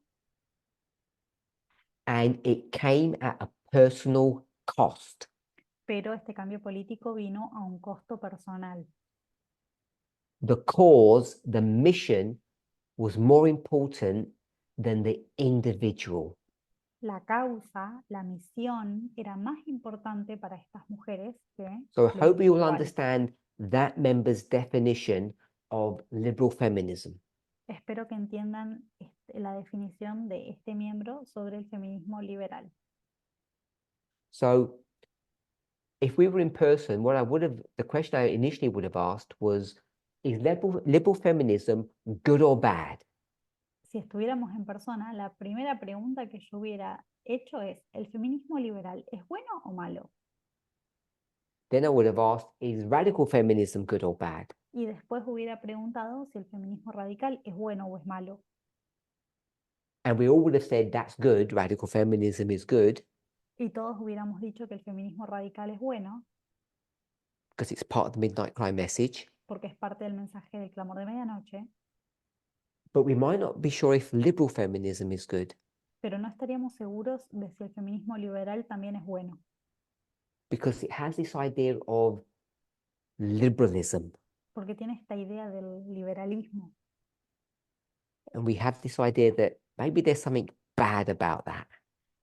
and it came at a personal cost. pero este cambio político vino a un costo personal. The cause, the mission was more important than the individual. La causa, la misión, era más importante para estas mujeres que So I lo hope you will individual. understand that member's definition of liberal feminism. Espero que entiendan la definición de este miembro sobre el feminismo liberal. So if we were in person, the question I initially would have asked was, is liberal feminism good or bad? Si estuviéramos en persona, la primera pregunta que yo hubiera hecho es, ¿el feminismo liberal es bueno o malo? Then I would have asked, is radical feminism good or bad? Y después hubiera preguntado si el feminismo radical es bueno o es malo. And we all would have said, that's good, radical feminism is good, Y todos hubiéramos dicho que el feminismo radical es bueno because it's part of the midnight cry message. porque es parte del mensaje del clamor de medianoche, But we might not be sure if liberal feminism is good, pero no estaríamos seguros de si el feminismo liberal también es bueno, because it has this idea of liberalism. porque tiene esta idea del liberalismo. And we have this idea that maybe there's something bad about that.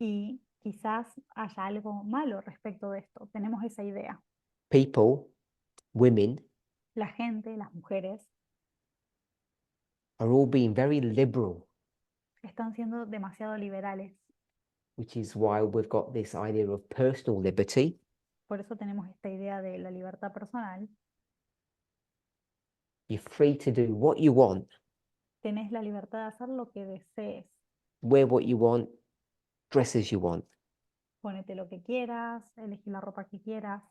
Y quizás haya algo malo respecto de esto. Tenemos esa idea. People, women, La gente, las mujeres, are all being very liberal, están siendo demasiado liberales. which is why we've got this idea of personal liberty. Por eso tenemos esta idea de la libertad personal. You're free to do what you want, Tenés la libertad de hacer lo que desees. wear what you want, dress as you want. Ponete lo que quieras, elegí la ropa que quieras.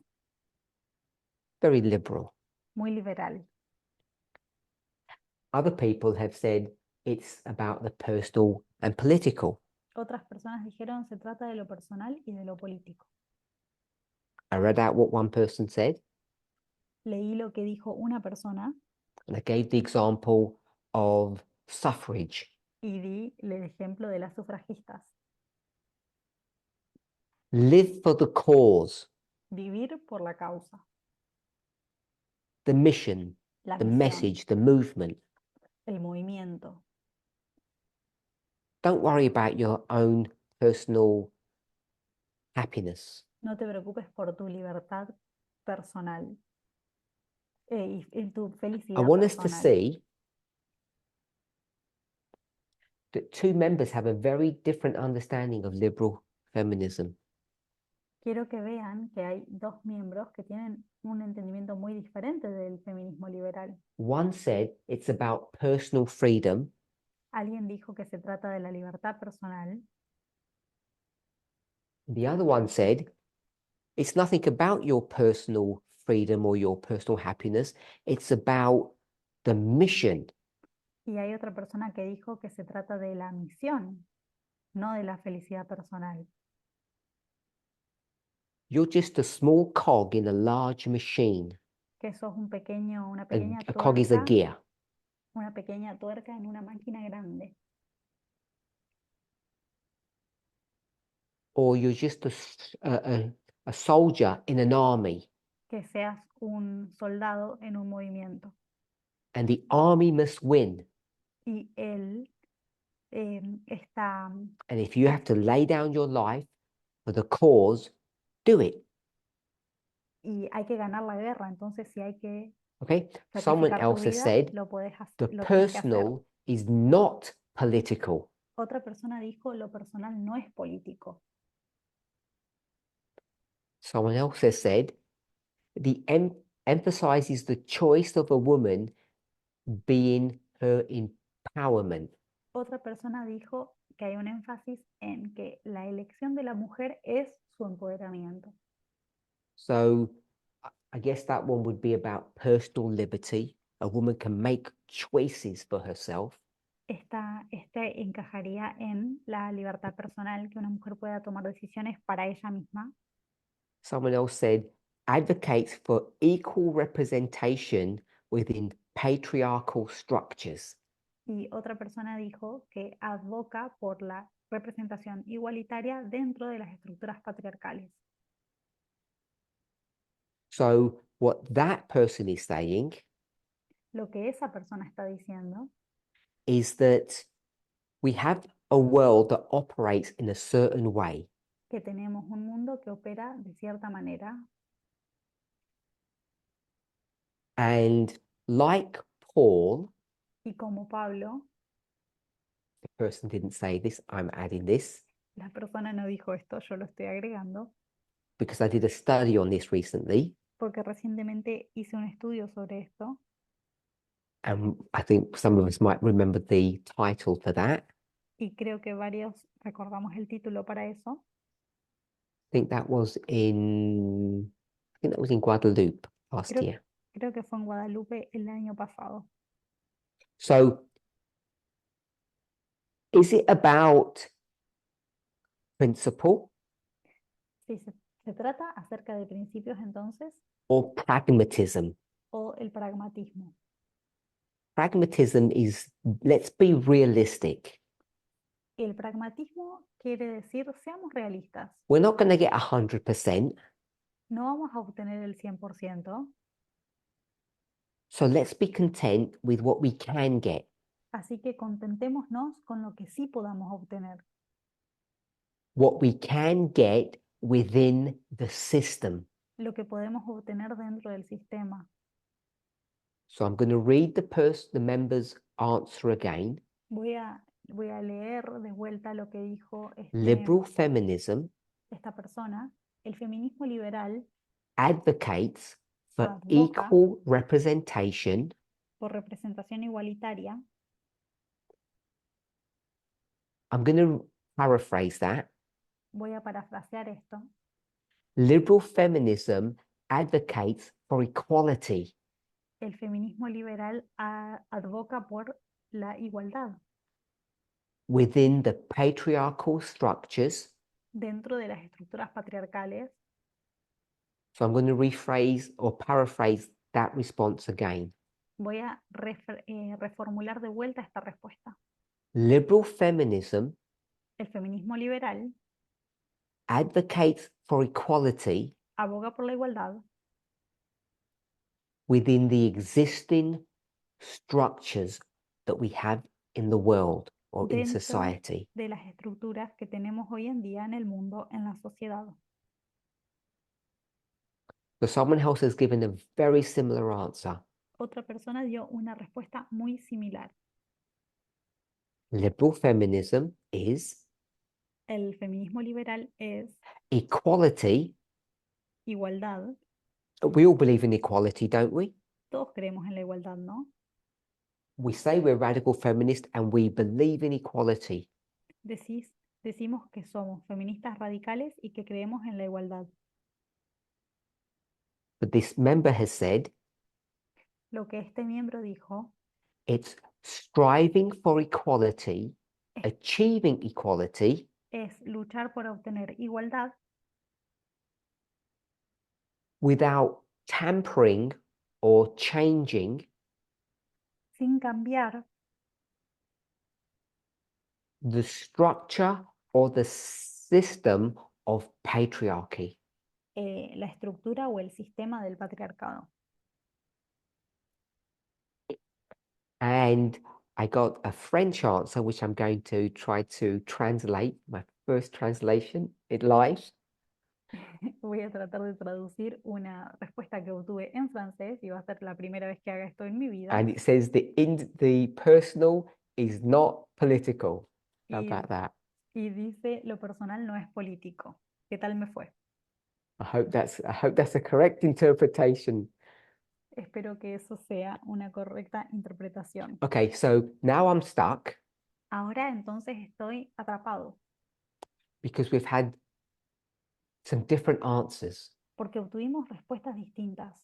Very liberal. Muy liberal. Other people have said it's about the personal and political. Otras personas dijeron se trata de lo personal y de lo político. I read out what one person said, Leí lo que dijo una persona and I gave the example of suffrage. y di el ejemplo de las sufragistas. Live for the cause, Vivir por la causa, the mission, la the misión, message, the movement. el movimiento. Don't worry about your own personal happiness. No te preocupes por tu libertad personal y tu I felicidad want us to personal. see that two members have a very different understanding of liberal feminism. Quiero que vean que hay dos miembros que tienen un entendimiento muy diferente del feminismo liberal. One said it's about personal freedom, Alguien dijo que se trata de la libertad personal the other one said It's nothing about your personal freedom or your personal happiness. It's about the mission. Y hay otra persona que dijo que se trata de la misión, no de la felicidad personal. You're just a small cog in a large machine. Que sos una A pequeña cog is a tuerca, gear. una pequeña tuerca en una máquina grande. Or you're just a soldier in an army. Que seas un soldado en un movimiento. And the army must win. Y él está... And if you have to lay down your life for the cause, do it. Y hay que ganar la guerra, entonces si hay que Okay? Someone sacrificar tu else has vida, said lo the tenés que hacer. personal is not political. Otra persona dijo, lo personal no es político. Someone else has said the emphasizes the choice of a woman being her empowerment. Otra persona dijo que hay un énfasis en que la elección de la mujer es su empoderamiento. So I guess that one would be about personal liberty. A woman can make choices for herself. Este encajaría en la libertad personal, que una mujer pueda tomar decisiones para ella misma. Someone else said advocates for equal representation within patriarchal structures. Y otra persona dijo que advoca por la representación igualitaria dentro de las estructuras patriarcales. So what that person is saying Lo que esa persona está diciendo is that we have a world that operates in a certain way. que tenemos un mundo que opera de cierta manera. And like Paul, Y como Pablo, the person didn't say this, I'm adding this la persona no dijo esto, yo lo estoy agregando, because I did a study on this recently. porque recientemente hice un estudio sobre esto. And I think some of us might remember the title for that. Y creo que varios recordamos el título para eso. I think that was in Guadeloupe last Creo, year. creo que fue en Guadalupe el año pasado. So is it about principle Sí, se trata acerca de principios entonces or pragmatism? o el pragmatismo. Pragmatism is, let's be realistic. El pragmatismo quiere decir, seamos realistas, We're not going to get 100%. no vamos a obtener el 100%, So let's be content with what we can get. así que contentémonos con lo que sí podamos obtener, What we can get within the system. lo que podemos obtener dentro del sistema. So I'm going to read the members' answer again. Voy a leer de vuelta lo que dijo Liberal feminism esta persona. El feminismo liberal advocates for Advoca. equal representation por representación igualitaria. I'm going to paraphrase that. Voy a parafrasear esto. Liberal feminism advocates for equality El feminismo liberal advoca por la igualdad within the patriarchal structures. dentro de las estructuras patriarcales. So I'm going to rephrase or paraphrase that response again. Voy a reformular de vuelta esta respuesta. Liberal feminism El feminismo liberal advocates for equality aboga por la igualdad within the existing structures that we have in the world or in dentro society. de las estructuras que tenemos hoy en día en el mundo, en la sociedad. So someone else has given a very similar answer. Otra persona dio una respuesta muy similar. Liberal feminism is El feminismo liberal es equality. igualdad. We all believe in equality, don't we? Todos creemos en la igualdad, ¿no? We say we're radical feminists and we believe in equality. Decimos que somos feministas radicales y que creemos en la igualdad. But this member has said Lo que este miembro dijo it's striving for equality, achieving equality, es luchar por obtener igualdad without tampering or changing sin cambiar the structure or the system of patriarchy. la estructura o el sistema del patriarcado. And I got a French answer, which I'm going to try to translate, my first translation in live. Voy a tratar de traducir una respuesta que obtuve en francés y va a ser la primera vez que haga esto en mi vida. And it says the personal is not political. How Y, about that? y dice, lo personal no es político. ¿Qué tal me fue? I hope that's a correct interpretation. Espero que eso sea una correcta interpretación. Okay, so now I'm stuck Ahora entonces estoy atrapado because we've had some different answers porque obtuvimos respuestas distintas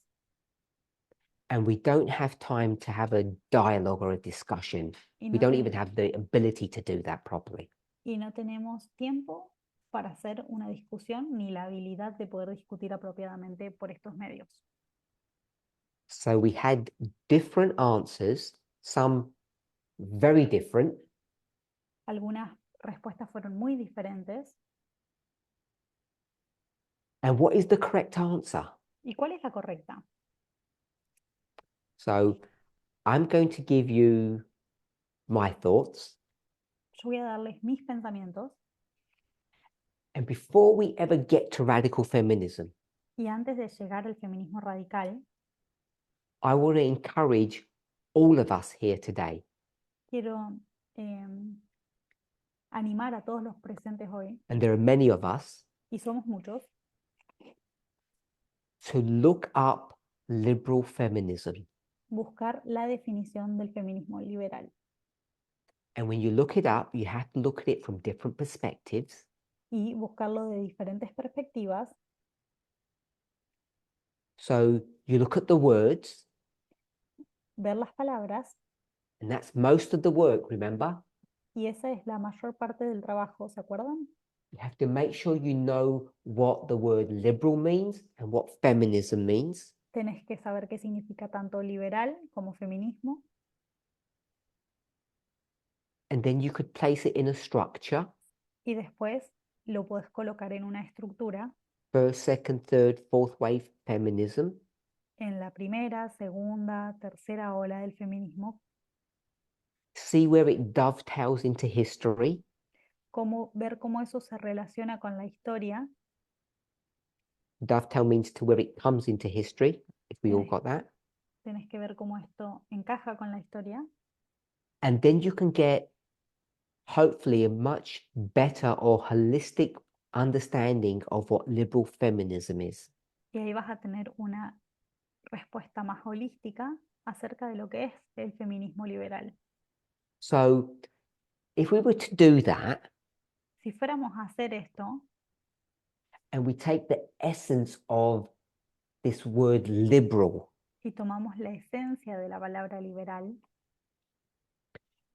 and we don't have time to have a dialogue or a discussion. y We no, don't even have the ability to do that properly. y no tenemos tiempo para hacer una discusión ni la habilidad de poder discutir apropiadamente por estos medios. So we had different answers, some very different, Algunas respuestas fueron muy diferentes. and what is the correct answer? ¿Y cuál es la correcta? So I'm going to give you my thoughts, Yo voy a darles mis pensamientos and before we ever get to radical feminism, y antes de llegar al feminismo radical, I want to encourage all of us here today quiero animar a todos los presentes hoy, and there are many of us, y somos muchos, to look up liberal feminism. buscar la definición del feminismo liberal. And when you look it up, you have to look at it from different perspectives. Y buscarlo de diferentes perspectivas. So you look at the words, Ver las palabras, and that's most of the work, remember? y esa es la mayor parte del trabajo, ¿se acuerdan? You have to make sure you know what the word liberal means and what feminism means. Tenés que saber qué significa tanto liberal como feminismo, And then you could place it in a structure, y después lo podés colocar en una estructura, first, second, third, fourth wave feminism. en la primera, segunda, tercera ola del feminismo, See where it dovetails into history. ver cómo eso se relaciona con la historia. Dovetail means to where it comes into history, if we all Tenés, got that. tenés que ver cómo esto encaja con la historia. And then you can get, hopefully, a much better or holistic understanding of what liberal feminism is. Y ahí vas a tener una respuesta más holística acerca de lo que es el feminismo liberal. So if we were to do that, Si fuéramos a hacer esto and we take the essence of this word liberal, y tomamos la esencia de la palabra liberal,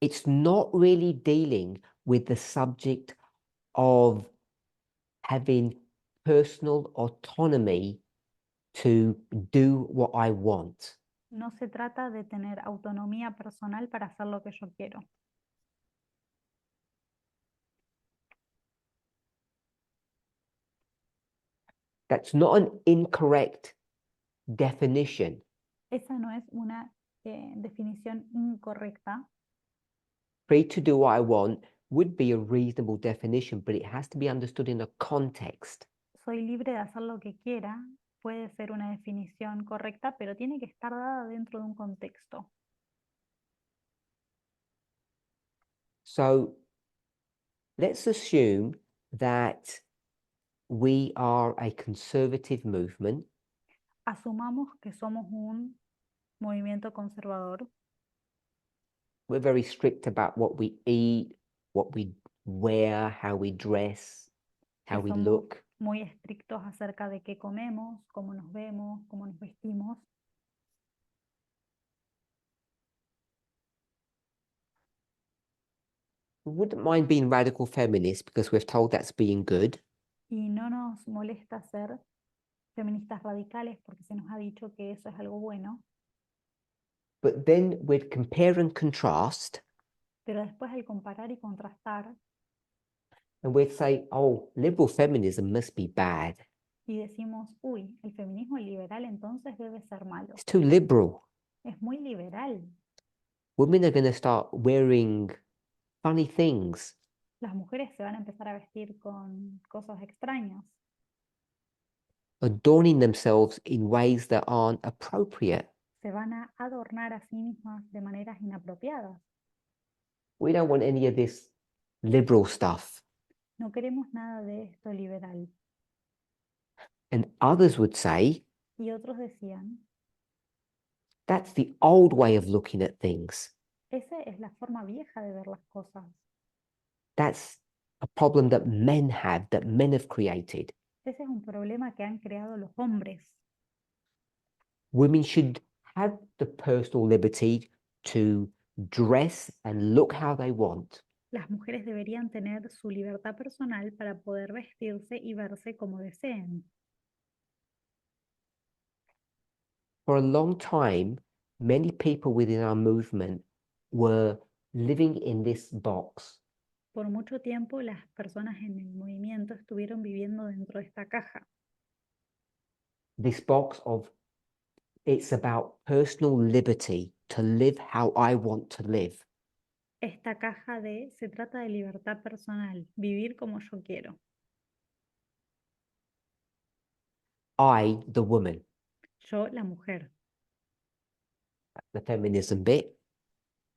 it's not really dealing with the subject of having personal autonomy to do what I want. no se trata de tener autonomía personal para hacer lo que yo quiero. That's not an incorrect definition. Esa no es una definición incorrecta. Free to do what I want would be a reasonable definition, but it has to be understood in a context. Soy libre de hacer lo que quiera. Puede ser una definición correcta, pero tiene que estar dada dentro de un contexto. So let's assume that we are a conservative movement. Asumamos que somos un movimiento conservador. We're very strict about what we eat, what we wear, how we dress, how we somos, look. muy estrictos acerca de qué comemos, cómo nos vemos, cómo nos vestimos. We wouldn't mind being radical feminists because we're told that's being good. Y no nos molesta ser feministas radicales porque se nos ha dicho que eso es algo bueno, But then we'd compare and contrast pero después al comparar y contrastar and we'd say, oh, liberal feminism must be bad. y decimos, uy, el feminismo liberal entonces debe ser malo. It's too liberal. Es muy liberal. Women are going to start wearing funny things, Las mujeres se van a empezar a vestir con cosas extrañas, adorning themselves in ways that aren't appropriate. se van a adornar a sí mismas de maneras inapropiadas. We don't want any of this liberal stuff. No queremos nada de esto liberal. And others would say, Y otros decían, that's the old way of looking at things. esa es la forma vieja de ver las cosas. That's a problem that men have created. Ese es un problema que han creado los hombres. Women should have the personal liberty to dress and look how they want. Las mujeres deberían tener su libertad personal para poder vestirse y verse como deseen. For a long time, many people within our movement were living in this box. Por mucho tiempo las personas en el movimiento estuvieron viviendo dentro de esta caja. This box of it's about personal liberty to live how I want to live. Esta caja de se trata de libertad personal, vivir como yo quiero. I, the woman, Yo, la mujer. the feminism bit,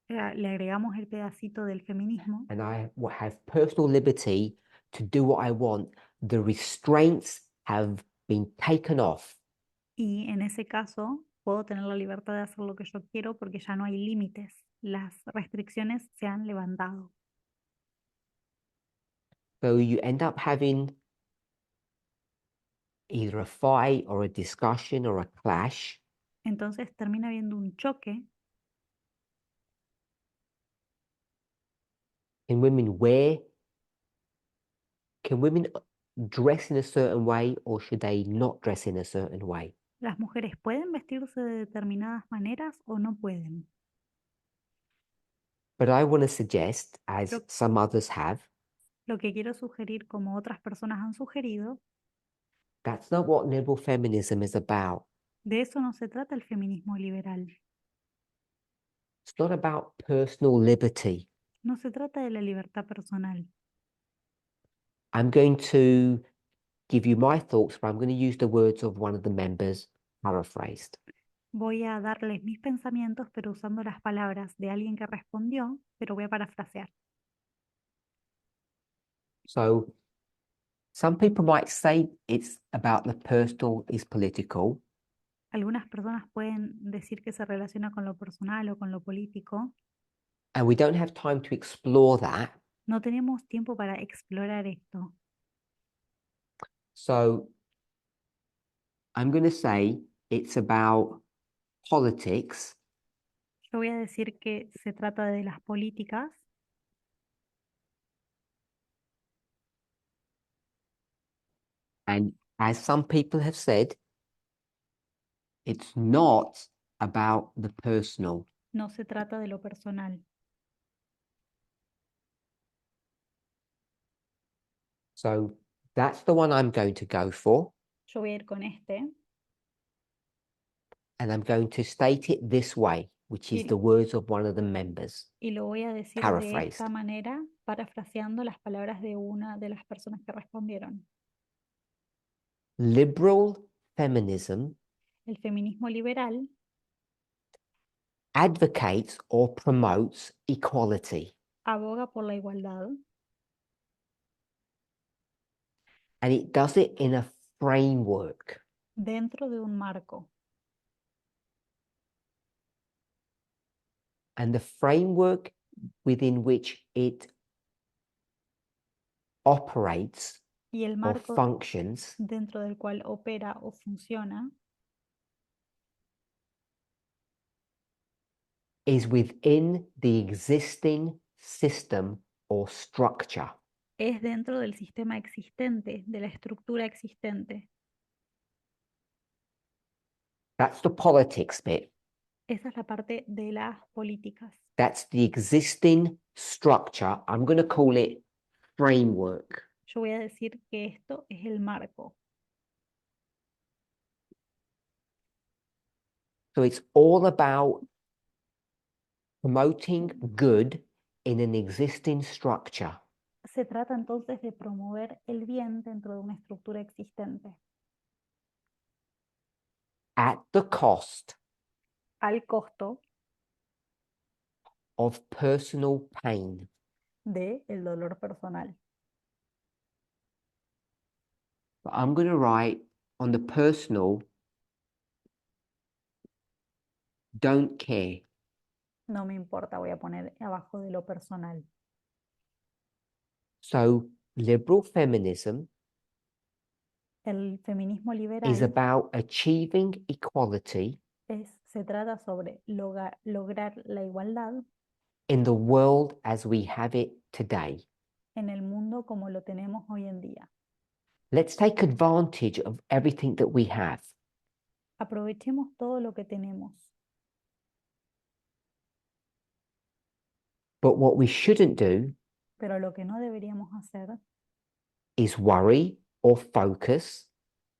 Le agregamos el pedacito del feminismo and I have personal liberty to do what I want. The restraints have been taken off. y en ese caso puedo tener la libertad de hacer lo que yo quiero porque ya no hay límites. Las restricciones se han levantado. So you end up having either a fight or a discussion or a clash. Entonces termina habiendo un choque. Can women wear? Can women dress in a certain way or should they not dress in a certain way? Las mujeres pueden vestirse de determinadas maneras o no pueden. But I want to suggest, as Lo, some others have, lo que quiero sugerir, como otras personas han sugerido, that's not what liberal feminism is about. de eso no se trata el feminismo liberal. It's not about personal liberty. No se trata de la libertad personal. I'm going to give you my thoughts, but I'm going to use the words of one of the members paraphrased. Voy a darles mis pensamientos, pero usando las palabras de alguien que respondió, pero voy a parafrasear. So some people might say it's about the personal is political. Algunas personas pueden decir que se relaciona con lo personal o con lo político. And we don't have time to explore that. No tenemos tiempo para explorar esto. So I'm going to say it's about politics Yo voy a decir que se trata de las políticas and as some people have said, it's not about the personal. no se trata de lo personal. So that's the one I'm going to go for. Yo voy a ir con este And I'm going to state it this way, which is y, the words of one of the members, y lo voy a decir de paraphrased. esta manera, parafraseando las palabras de una de las personas que respondieron. Liberal feminism El feminismo liberal advocates or promotes equality. aboga por la igualdad And it does it in a framework. dentro de un marco. And the framework within which it operates Y el or marco functions dentro del cual opera o funciona is within the existing system or structure. es dentro del sistema existente, de la estructura existente. That's the politics bit. Esa es la parte de las políticas. That's the existing structure. I'm going to call it framework. Yo voy a decir que esto es el marco. So it's all about promoting good in an existing structure. Se trata entonces de promover el bien dentro de una estructura existente, At the cost al costo of personal pain. de el dolor personal. But I'm going to write on the personal, don't care. No me importa, voy a poner abajo de lo personal. So liberal feminism El feminismo is liberal about achieving equality se trata sobre lograr la igualdad in the world as we have it today. en el mundo como lo tenemos hoy en día. Let's take advantage of everything that we have. Aprovechemos todo lo que tenemos, But what we shouldn't do pero lo que no deberíamos hacer is worry or focus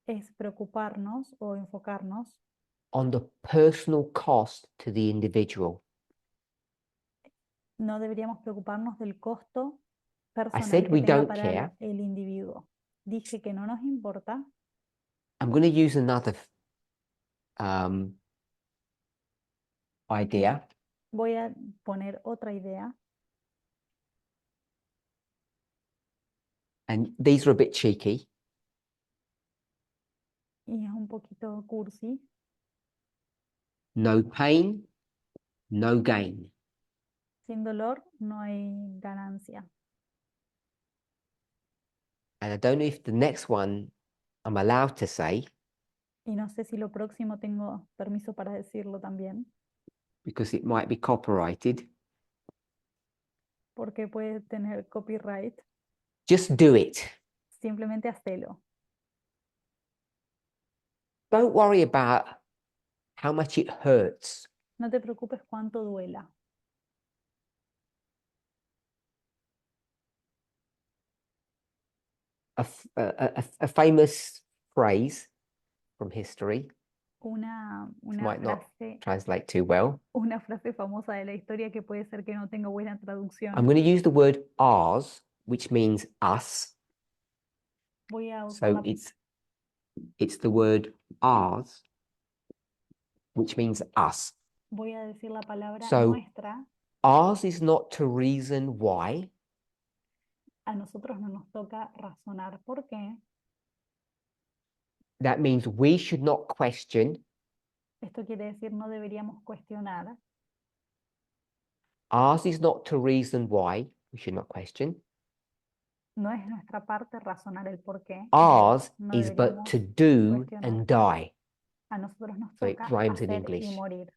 es preocuparnos o enfocarnos on the personal cost to the individual. no deberíamos preocuparnos del costo I personal said que we tenga don't para care. el individuo. Dije que no nos importa. I'm going to use another idea. Voy a poner otra idea And these are a bit cheeky. y es un poquito cursi. No pain, no gain. Sin dolor no hay ganancia. And I don't know if the next one I'm allowed to say Y no sé si lo próximo tengo permiso para decirlo también, because it might be copyrighted. porque puede tener copyright. Just do it. Simplemente hacelo. Don't worry about how much it hurts. No te preocupes cuánto duela. A famous phrase from history, Una might not frase, translate too well. una frase famosa de la historia que puede ser que no tenga buena traducción. I'm going to use the word ours, which means us. Voy a usar So la, it's the word ours, which means us. voy a decir la palabra So nuestra. ours is not to reason why. A nosotros no nos toca razonar por qué. That means we should not question. Esto quiere decir no deberíamos cuestionar. Ours is not to reason why. We should not question. No es nuestra parte razonar el por qué. Ours No is but deberíamos to do cuestionar. and die. A nosotros nos So it toca rhymes in hacer y English. morir.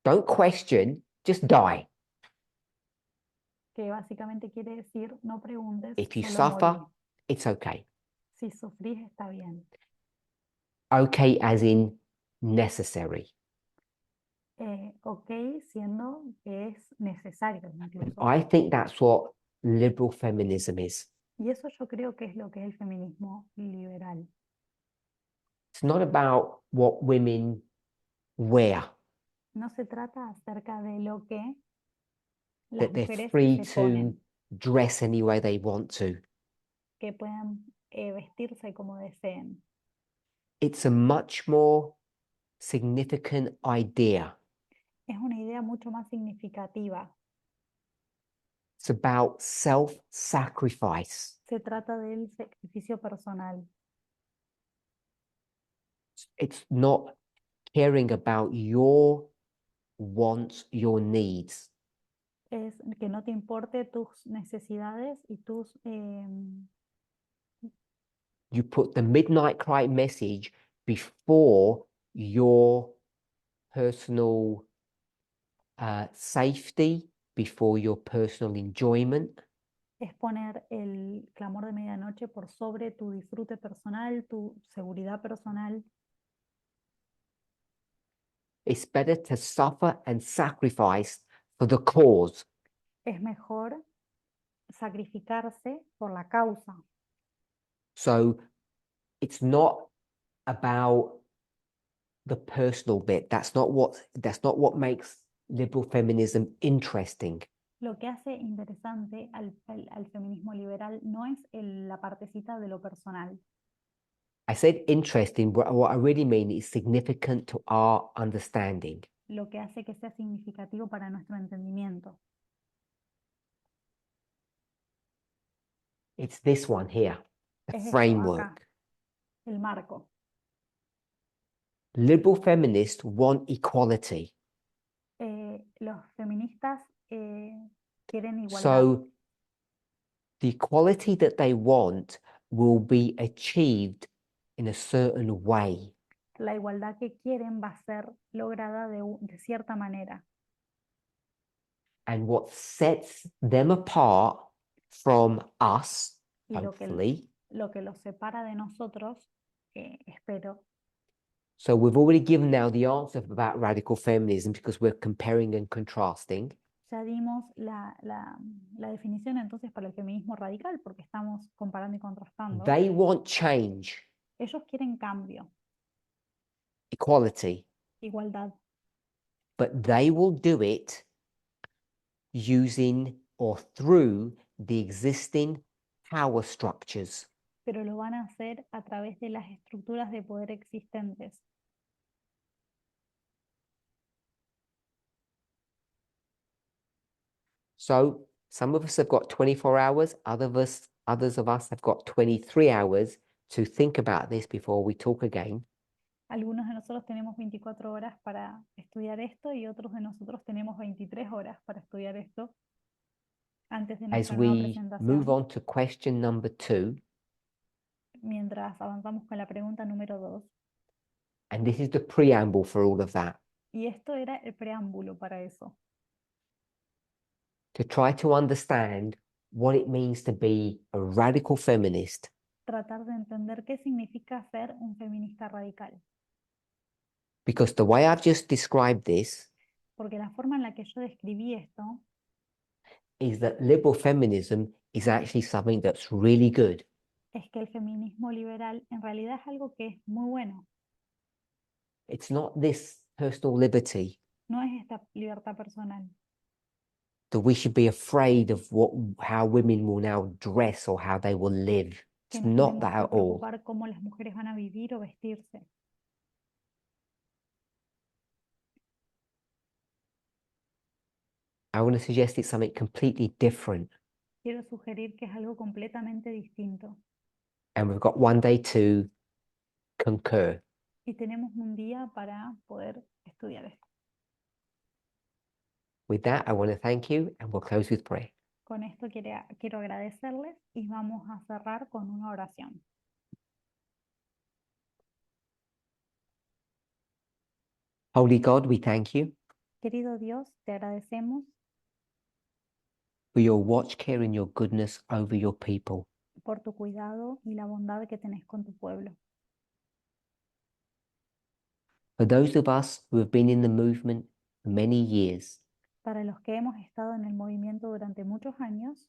Don't question, just die. Que básicamente quiere decir no preguntes, If you solo suffer, morí. it's okay. Si sufrís está bien. Okay as in necessary. Ok, siendo que es necesario incluso. I think that's what liberal feminism is. Y eso yo creo que es lo que es el feminismo liberal. It's not about what women wear, No se trata acerca de lo que las that they're mujeres free se to ponen, dress any way they want to. que puedan vestirse como deseen. It's a much more significant idea. Es una idea mucho más significativa. It's about self-sacrifice. Se trata del sacrificio personal. It's not caring about your wants, your needs. es que no te importe tus necesidades y tus... You put the midnight cry message before your personal safety, before your personal enjoyment. es poner el clamor de medianoche por sobre tu disfrute personal, tu seguridad personal. It's better to suffer and sacrifice for the cause. Es mejor sacrificarse por la causa. So it's not about the personal bit. That's not what makes liberal feminism interesting. Lo que hace interesante al feminismo liberal no es la partecita de lo personal. I said interesting, but what I really mean is significant to our understanding. Lo que hace que sea significativo para nuestro entendimiento. It's this one here, the Es esto acá, framework. el marco. Liberal feminists want equality. Los feministas quieren igualdad. So the equality that they want will be achieved in a certain way. La igualdad que quieren va a ser lograda de cierta manera. And what sets them apart from us, Y hopefully. lo que los separa de nosotros, espero. So we've already given now the answer about radical feminism because we're comparing and contrasting. Ya dimos la definición entonces para el feminismo radical porque estamos comparando y contrastando. They want change, Ellos quieren cambio, equality, igualdad, but they will do it using or through the existing power structures. pero lo van a hacer a través de las estructuras de poder existentes. So some of us have got 24 hours, others of us have got 23 hours to think about this before we talk again. Algunos de nosotros tenemos 24 horas para estudiar esto y otros de nosotros tenemos 23 horas para estudiar esto antes de As nuestra nueva we move presentación. on to question number 2, Mientras avanzamos con la pregunta número 2. and this is the preamble for all of that, Y esto era el preámbulo para eso. to try to understand what it means to be a radical feminist. Tratar de entender qué significa ser un feminista radical. Because the way I've just described this Porque la forma en la que yo describí esto is that liberal feminism is actually something that's really good. es que el feminismo liberal en realidad es algo que es muy bueno. It's not this personal liberty No es esta libertad personal. that we should be afraid of how women will now dress or how they will live. Que It's nos not tenemos that que at all. preocupar cómo las mujeres van a vivir o vestirse. I want to suggest it's something completely different. Quiero sugerir que es algo completamente distinto. And we've got one day to concur. Y tenemos un día para poder estudiar esto. With that, I want to thank you and we'll close with prayer. Con esto quiero agradecerles y vamos a cerrar con una oración. Holy God, we thank you Querido Dios, te agradecemos for your watch, care, and your goodness over your people. por tu cuidado y la bondad que tenés con tu pueblo. For those of us who have been in the movement for many years, Para los que hemos estado en el movimiento durante muchos años,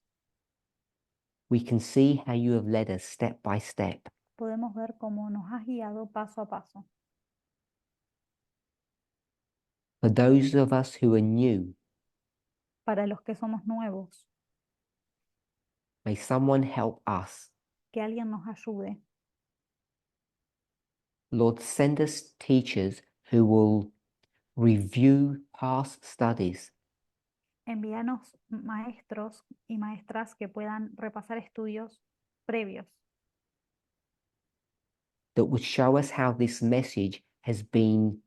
we can see how you have led us step by step. podemos ver cómo nos has guiado paso a paso. For those of us who are new, Para los que somos nuevos, may someone help us. que alguien nos ayude. Lord, send us teachers who will review past studies, Envíanos maestros y maestras que puedan repasar estudios previos, that would show us how this message has been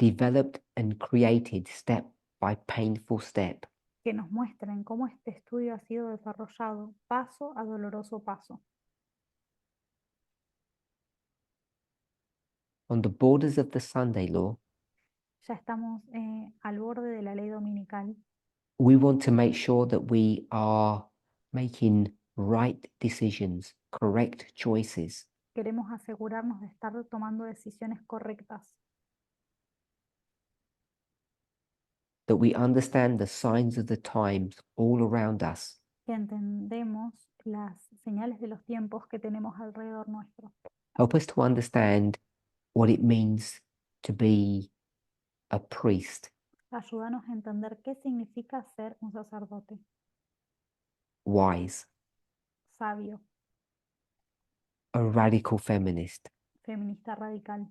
developed and created step by painful step. que nos muestren cómo este estudio ha sido desarrollado paso a doloroso paso. On the borders of the Sunday law, Ya estamos al borde de la ley dominical. we want to make sure that we are making right decisions, correct choices, Queremos asegurarnos de estar tomando decisiones correctas, that we understand the signs of the times all around us, que entendemos las señales de los tiempos que tenemos alrededor nuestro. help us to understand what it means to be a priest, Ayúdanos a entender qué significa ser un sacerdote wise, sabio, a radical feminist. feminista radical.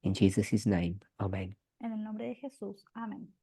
In Jesus' name, amen. En el nombre de Jesús. Amén.